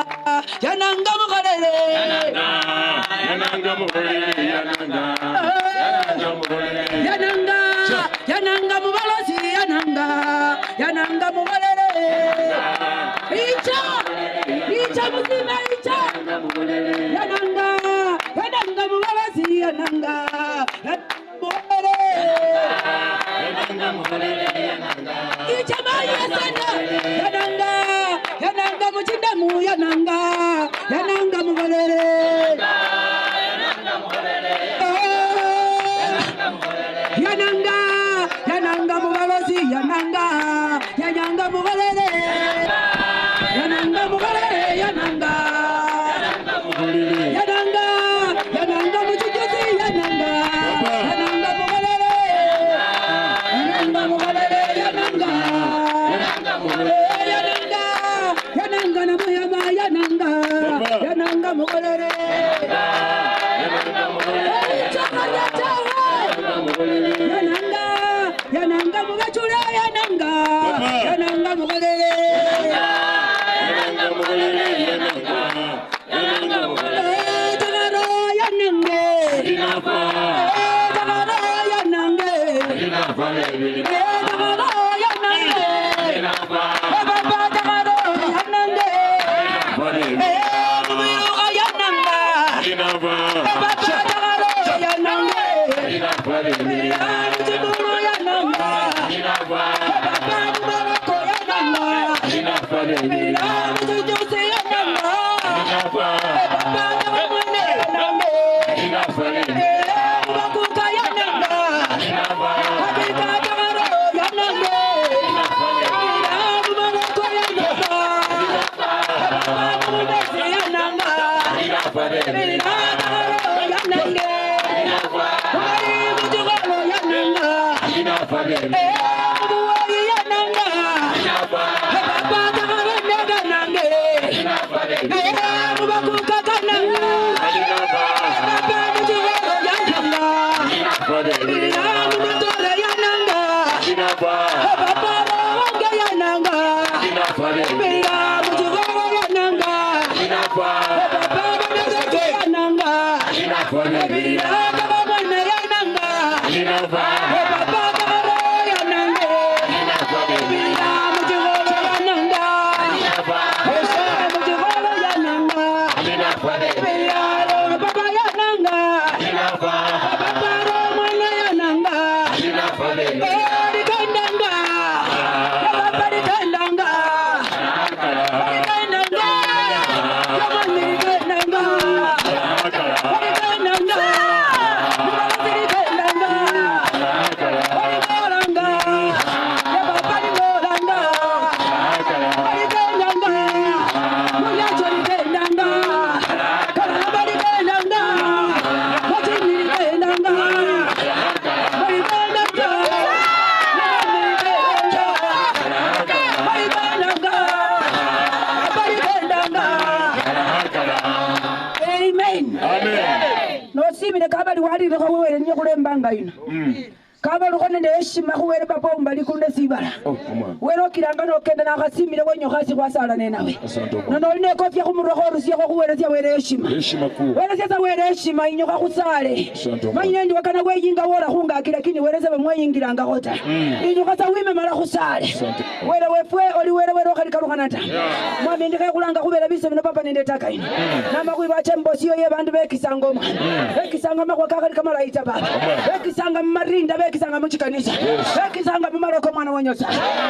yananga mugarere yananga mugarere yananga yananga yananga mubalozi yananga yananga mugarere icha icha msime icha yananga yananga mubalozi yananga icha maya sana yananga yananga muchindamu yananga yananga mugarere yananga yananga mubalozi yananga yananga mugarere yananga mugarere yananga yananga yananga muchukuzi yananga yananga mugarere yananga mugarere yananga yananga yananga na muyama yananga yananga mugarere yananga yananga mugachura yananga yananga mugarere yananga mugarere yananga yananga mugarere tagaro yananga inafa tagaro yananga inafa tagaro yananga inafa baba tagaro yananga inafa yananga inafa baba tagaro yananga inafa tagaro yananga inafa baba marako yananga inafa tujuze yananga inafa baba mwene yananga inafa bakuka yananga inafa habika tagaro yananga inafa marako yananga inafa baba mwene yananga inafa tagaro yananga inafa mujugalo yananga inafa buwai yananga inafa baba tagaro yananga inafa mubakuka kananga inafa baba mujugalo yananga inafa mutore yananga inafa baba ronge yananga inafa mujugalo yananga inafa baba mujugalo yananga inafa baba mwana yananga inafa baba tagaro yananga inafa mujugalo yananga inafa mujugalo yananga inafa baba yananga inafa baba mwana yananga inafa dikandanga baba dikandanga dikandanga yamani dikandanga dikandanga dikandanga dikandanga ya baba dikandanga dikandanga muya chori dikandanga kalaba dikandanga motini dikandanga Amen. Amen. No simile kabali wali ko wele nyo kulembanga ino. Kabali ko nende heshima ko wele papa umbali kunde sibala. Wero kiranga no kenda na kasimile wenyo kasi kwa sala nenawe. No ne ko fya kumuro rusi ko wele sia wele heshima. Heshima ku. Wele sia wele heshima inyo ka kusale. Manye ndi wakana weyinga wora hunga akira kini wele sebe mweyingira ngakota. Inyo kasa wime mara kusale. Wele wefwe oli wele wero kali kalukanata. Mwami ndike kulanga kubela bise bino papa nende taka ino. Nama kuiba chembo siyo ye bandu bekisangoma. Bekisangoma kwa kakali kama laita baba. Bekisanga marinda bekisanga muchikanisa. Bekisanga mumaroko mwana wanyosa.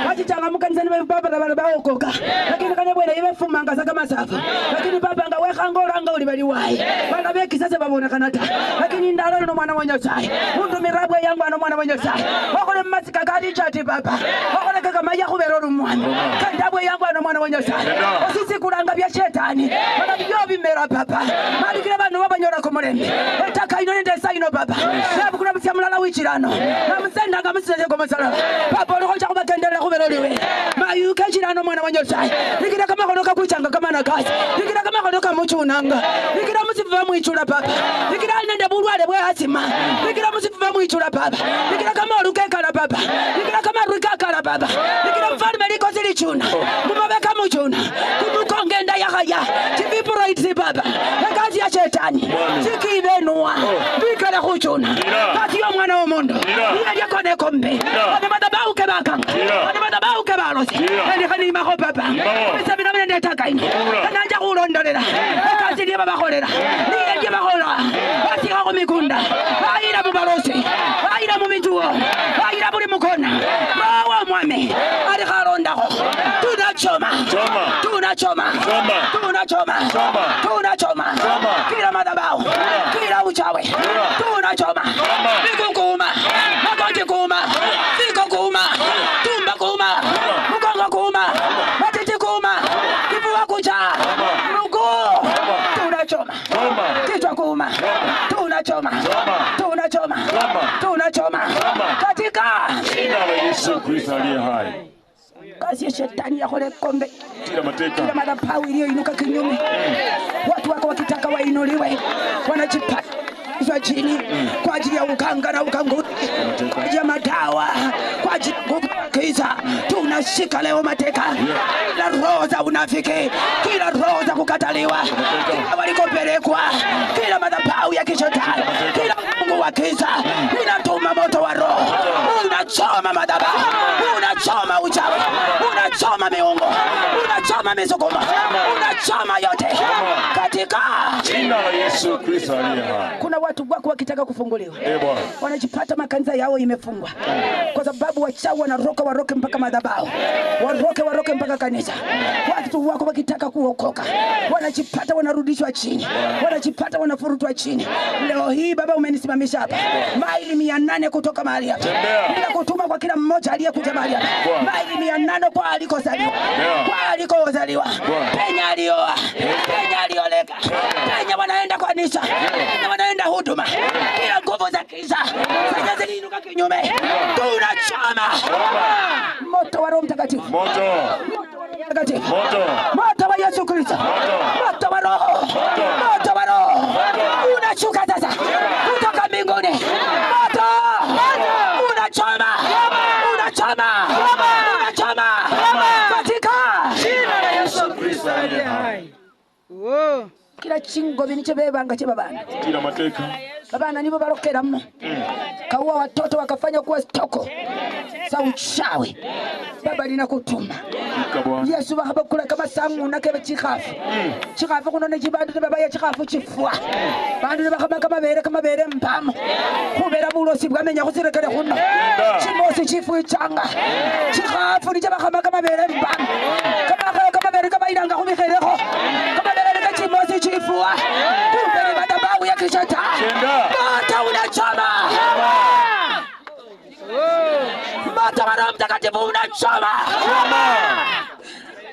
Wachichanga mukanisa ni baba na baba okoka. Lakini kane bwena ibe fumanga saka masafa. Lakini baba nga weka ngora nga uli bali wai. Bana bekisase babona kanata. Lakini ndalo no mwana wanyosa. Mundu mirabwe yangu ano mwana wanyosa. Wakole masika kali chati baba. Wakole Kaleka kama ya kubera rumwana. Kandabwe yangu ana mwana wa Nyasaye. Osisi kulanga bya shetani. Bana byo bimera papa. Mali kile bantu babanyora ko murembe. Etaka ino nende saino papa. Nabu kuna bya mulala wichirano. Namusenda ngamusije ko masala. Papa ro cha kubagendera kubera liwe. Mayuka chirano mwana wa Nyasaye. Nikira kama konoka kuchanga kama na kazi. Nikira kama konoka muchunanga. Nikira musiva mwichura papa. Nikira nende bulwale bwa asima. Nikira musiva mwichura papa. Nikira kama olukekala papa. Nikira kama rukakala papa. Nikira mfalme liko zilichuna. Mumabeka muchuna. Kumukongenda yakaya. Chivibraiti papa. Kazi ya shetani. Chikibenua. Bikala kuchuna. Kazi ya mwana wa mondo. Niye kone kombe. Ane madabau kebakanga. Ane madabau kebalosi. Ane kani mako papa. Bisa mina mene netaka ino. Nanja kulondolera. Kazi niye babakolera. Niye niye bakola. Kazi kako mikunda. Aira mubalosi. Aira mumijuo. Aira buli mukona. Mawa mwame. Ari kalondako. Tunachoma. Tunachoma. Tunachoma. Kila madabau. Kila uchawe. Tunachoma. Miku kuma. Magonji kuma. Fiko kuma. Tumba kuma. Mugongo kuma. Matiti kuma. Kifua kucha. Muguu. Tunachoma. Kichwa kuma. Tunachoma. Katika jina la Yesu Kristo aliye hai. Kazi ya shetani ya kule kombe. Kila mateka. Kila madhabahu iliyoinuka kinyume. Watu wako wakitaka wainuliwe. Wanajipata chini kwa ajili ya uganga na ukanguzi, kwa ajili ya madawa, kwa ajili ya kukiza. Tunashika leo mateka kila roho za unafiki, kila roho za kukataliwa, kila walikopelekwa, kila madhabahu ya kishetani, kila mungu wa kiza. Ninatuma moto wa roho, unachoma madhabahu, unachoma uchawi, unachoma miungu, unachoma misukuma, unachoma yote katika jina la Yesu Kristo aliye hai. Kuna watu wako wakitaka kufunguliwa, wanajipata makanisa yao imefungwa kwa sababu wachawi waroke mpaka madhabahu, waroke mpaka kanisa. Watu wako wakitaka kuokoka, wanajipata wanarudishwa chini, wanajipata wanafurutwa chini. Leo hii Baba umenisimamisha hapa maili 800 kutoka mahali hapa, bila kutuma kwa kila mmoja aliyekuja mahali hapa, maili 800 kwa alikozaliwa, kwa alikozaliwa, Penya alioa, Penya alioleka, Penya wanaenda kwa kanisa, Penya wanaenda huduma. Kila nguvu za giza sasa ziliinuka kinyume, tunachoma moto wa Roho Mtakatifu, moto wa Yesu Kristo, moto wa Roho, unashuka sasa kutoka mbinguni, moto unachoma katika jina la Yesu Kristo aliye hai. Kila chingo biniche bebanga chebabana, kila mateka babana nibo barokeramo kaua watoto wakafanya kuwa stoko za uchawi. Baba ninakutuma Yesu bakabakula kama sangu nakebe chikafu chikafu kunone chibandu baba ya chikafu chifua bandu bakaba kama bere mpamo kubera bulosi bwamenya kusirekere kuno chimosi chifu ichanga chikafu ni chaba kama bere mpamo kama bere kama iranga kubikereko kama bere chimosi chifua kubera madhabahu ya kishetani moto unachoma, moto wa Roho Mtakatifu unachoma,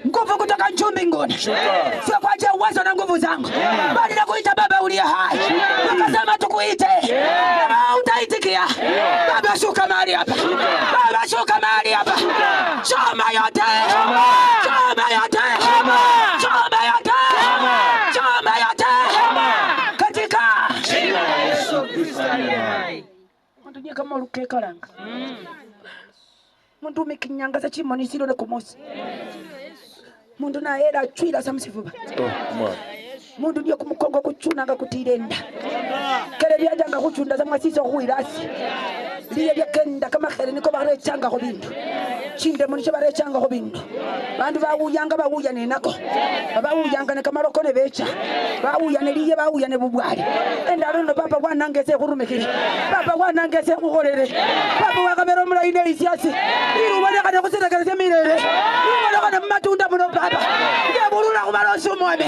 nguvu kutoka juu mbinguni, sio kwa ajili ya uwezo na nguvu zangu, bali nakuita Baba uliye hai. Ukasema tukuite, Baba utaitikia. Baba shuka mahali hapa, Baba shuka mahali hapa, choma yote, choma yote, choma yote, choma yote katika jina la Yesu Kristo aliye hai. Ndio kama ukekalanga mundu umekinyanga za chimoni silo na kumosi mundu na era chwira samsifuba mundu ndio kumukongo kuchunanga kutirenda kale lyajanga kuchunda za mwasiso kuirasi liye lyakenda kama khere niko barechanga ko bintu chinde munisho barechanga ko bintu bandu bawuyanga bawuyane nako bawuyanga ne kamaroko ne becha bawuyane liye bawuyane bubwali endalo no papa wanangese kurumekire papa wanangese kukorere papa wakamero mulaine isiasi irubone kana kusetekeleze mirere irubone kana matunda muno papa yabulula kubaloso mwame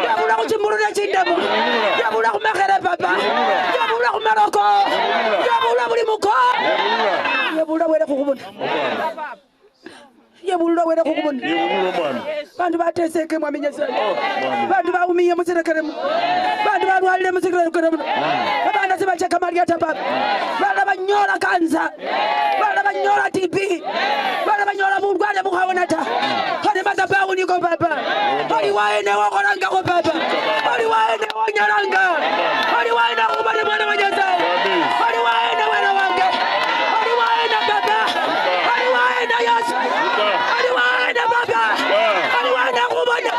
yabulula kuchimulula chindemo yabulula kumakere papa yabulula kumaroko yabulula buli muko yabulula wele kukubona Yebulula wera kukubona. Yebulula mwami. Bantu bateseke mwami Nyasaye. Mwami. Bantu baumiye muserekeremu. Bantu balwalire muserekeremu. Abana sibacheka Mariata baba. Bana banyola kanza. Bana banyola TB. Bana banyola bulwale buhawonata. Kale madhabahu niko baba. Bali waende wakolanga ko baba. Bali waende wanyaranga. Bali waende kubale mwana wa Nyasaye. Bali waende wana wange. Bali waende baba. Bali waende Yesu. Bali waende baba. Bali waende kubona.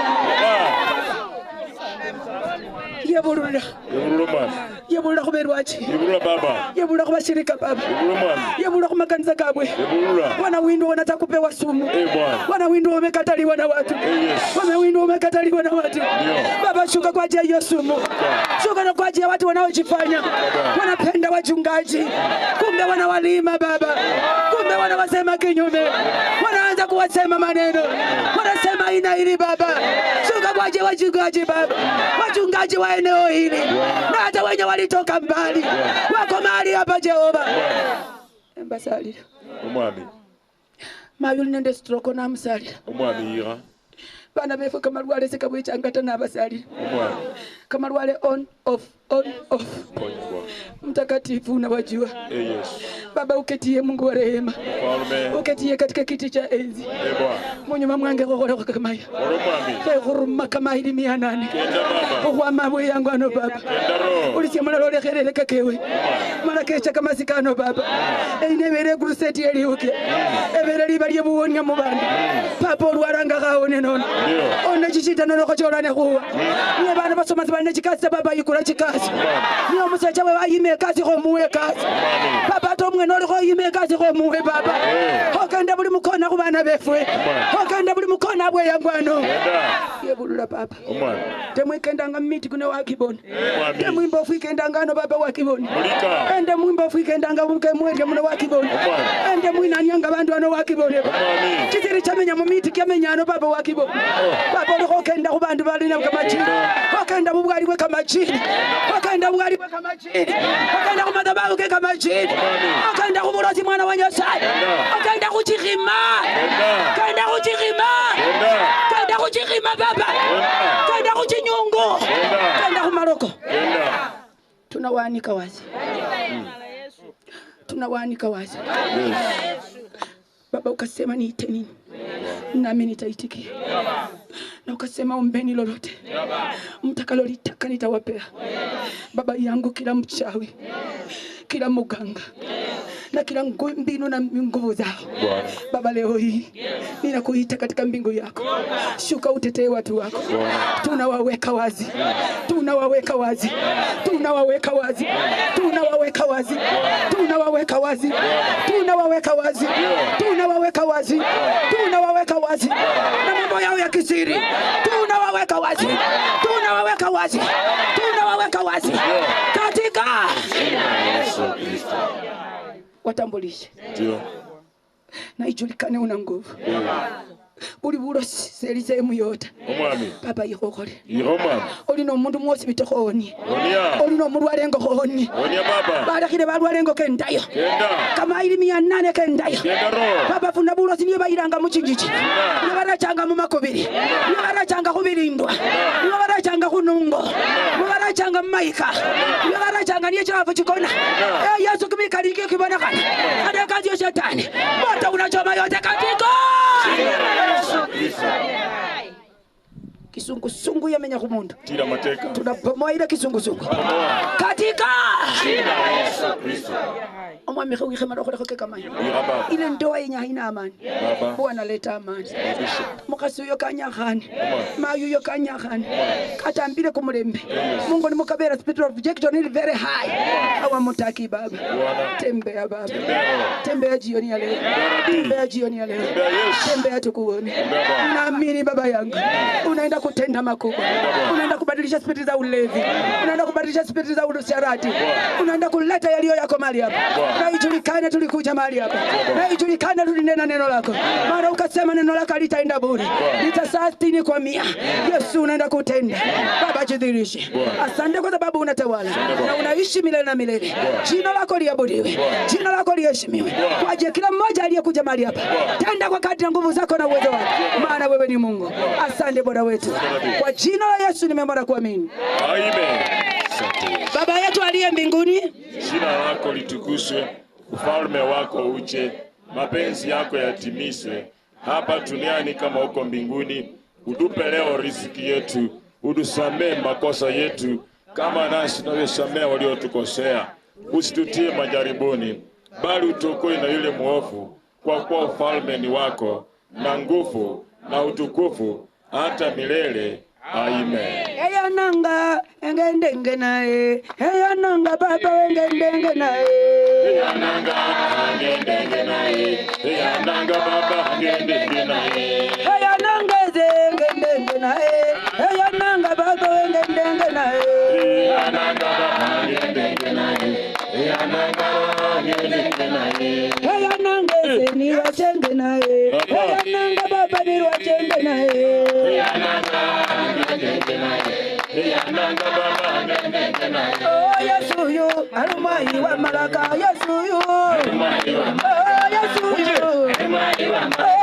Yebulula. Yebulula mwami. Yebulula kuberwachi. Yebulula baba. Yebulula kubashirika baba. Yebulula mwami. Yebulula kumakanisa kabwe. Yebulula. Wana windu wanataka kupewa sumu. Bwana. Wana windu wamekataliwa na watu. Yes. Wana windu wamekataliwa na watu. Baba, shuka kwa ajili ya hiyo sumu. Shuka na kwa ajili ya watu wanaojifanya wanapenda wachungaji, kumbe wanawalima baba, kumbe wanawasema kinyume, wanaanza kuwasema maneno, wanasema ina hili baba. Shuka kwa ajili ya wachungaji baba, wachungaji wa eneo hili na hata wenye walitoka mbali wako mahali hapa Jehova. Embasalira Umwami. mayuli nende stroke na msalira Umwami ira. Bana befu kama lwale sikabwichangata n'abasalira. Umwami. Kama lwale on off. Ponywa. Mtakatifu unawajua. Yes. Baba, uketie Mungu wa rehema. Falme. Uketie katika kiti cha enzi. Bwana. Mwenye mwange kokora kama hiyo. Umwami. Huruma kama hili 800. Kenda baba. Kwa mabwe yangu ano baba. Kenda roho. Ulisema lole kherere kakewe. Mara kecha kama sikano baba. Einebere kuruseti eliuke. Ebere libali buwonya mu bantu. Papa olwaranga kaone nono. Ona chichita nono kochorane kuwa. Nye bana basoma zibane chikasi baba yikura chikasi. Niyo musacha we ayime kasi ko muwe kasi. Papa to mwe noli ko yime kasi ko muwe baba. Okenda buli mukona ku bana befwe. Okenda buli mukona bwe yangwano. Yebulula papa. Umwami. Temwikenda nga miti kuno wakibona. Temwimba ofwikenda ngano baba wakibona. Ende mwimba ofwikenda nga buke mwenge muno wakibona. Ende mwinanyanga bantu ano wakibona. Kitiri chamenya mu miti kyamenya ano baba wakibona. Baba liko kenda ku bantu balina kamachini. Okenda bubwali bwe kamachini. Okenda bubwali bwe kamachini. Okenda ku madhabahu ke kamachini. Okenda ku bulozi mwana wa Nyasaye. Okenda ku chikima. Okenda ku chikima. Okenda ku chikima baba. Okenda ku chinyungu. Okenda ku maroko. Tunawanika wazi. Tunawanika wazi. Baba, ukasema niite nini? Nami nitaitikia. Na ukasema ombeni lolote mtakalolitaka nitawapea. Baba yangu, kila mchawi, kila muganga na kila mbinu na nguvu zao Baba, leo hii ninakuita katika mbingu yako. Shuka utetee watu wako. Tunawaweka wazi. Tunawaweka wazi. Tunawaweka wazi. Tunawaweka wazi. Tunawaweka wazi. Tunawaweka wazi. Tunawaweka wazi. Tunawaweka wazi. Na mambo yao ya kisiri. Tunawaweka wazi. Tunawaweka wazi. Tunawaweka wazi. Katika Yesu Kristo. Watambulishe. Ndio. Na ijulikane una nguvu. Uli bulosi selize yote. Umwami. Baba yikokole. Yiroma. Oli no mundu mwosi bitokoni. Onia. Oli no mulwalengo honi. Onia baba. Bala kile balwalengo kendayo. Kenda. Kama ili 800 kendayo. Kenda roho. Baba funa bulosi niyo bayiranga mu kijiji. Niyo barachanga mu makobiri. Niyo barachanga ku birindwa. Niyo barachanga ku nungo. Niyo barachanga mu maika. Niyo barachanga niyo chafu chikona. Yesu kumikalingi kibona kana. Ada kazi ya shetani. Moto unachoma yote katika kisungu yamenya kumundu. Tira mateka. Tunabomoa ile kisungu. Katika Yesu Kristo. Omwami khawikhe marokho kama hiyo. Ile ndoa yenye haina amani. Bwana leta amani. Mukasi uyo kanyakhani. Mayu uyo kanyakhani. Katambile kumulembe. Mungu ni mukabera spirit of rejection is very high. Hawamutaki baba. Tembea baba. Tembea jioni ya leo. Tembea jioni ya leo. Tembea tukuone. Naamini baba yangu. Unaenda kutenda makubwa. Unaenda kubadilisha spiriti za ulevi. Unaenda kubadilisha spiriti za usharati. Unaenda kuleta yaliyo yako mahali hapa. Na ijulikane tulikuja mahali hapa. Na ijulikane tulinena neno lako. Maana ukasema neno lako litaenda bure. Litasastini kwa 100. Yesu unaenda kutenda. Baba jidhihirishe. Asante kwa sababu unatawala. Na unaishi milele na milele. Jina lako liabudiwe. Jina lako liheshimiwe. Kwa ajili kila mmoja aliyekuja mahali hapa. Tenda kwa kadri ya nguvu zako na uwezo wako. Maana wewe ni Mungu. Asante Bwana wetu. Kwa jina la Yesu nimeomba na kuamini. Amen. Baba yetu aliye mbinguni, jina lako litukuzwe, ufalme wako uje, mapenzi yako yatimizwe hapa duniani kama huko mbinguni. Utupe leo riziki yetu, utusamee makosa yetu kama nasi tunavyosamea waliotukosea, usitutie majaribuni, bali utuokoe na yule mwovu, kwa kuwa ufalme ni wako na nguvu na utukufu hata milele. Amen. Eya nanga engendenge nae, eya nanga baba engendenge nae, eya nanga engendenge nae, eya nanga baba engendenge nae, eya nanga engendenge nae, eya nanga baba engendenge nae, eya nanga baba engendenge nae, eya nanga engendenge nae, eya nanga ni wachenge nae, eya nanga baba ni wachenge nae, eya nanga engendenge nae, eya nanga baba engendenge nae. Oh Yesu yu alumai wa malaka, Yesu yu alumai wa malaka, Yesu yu alumai wa malaka.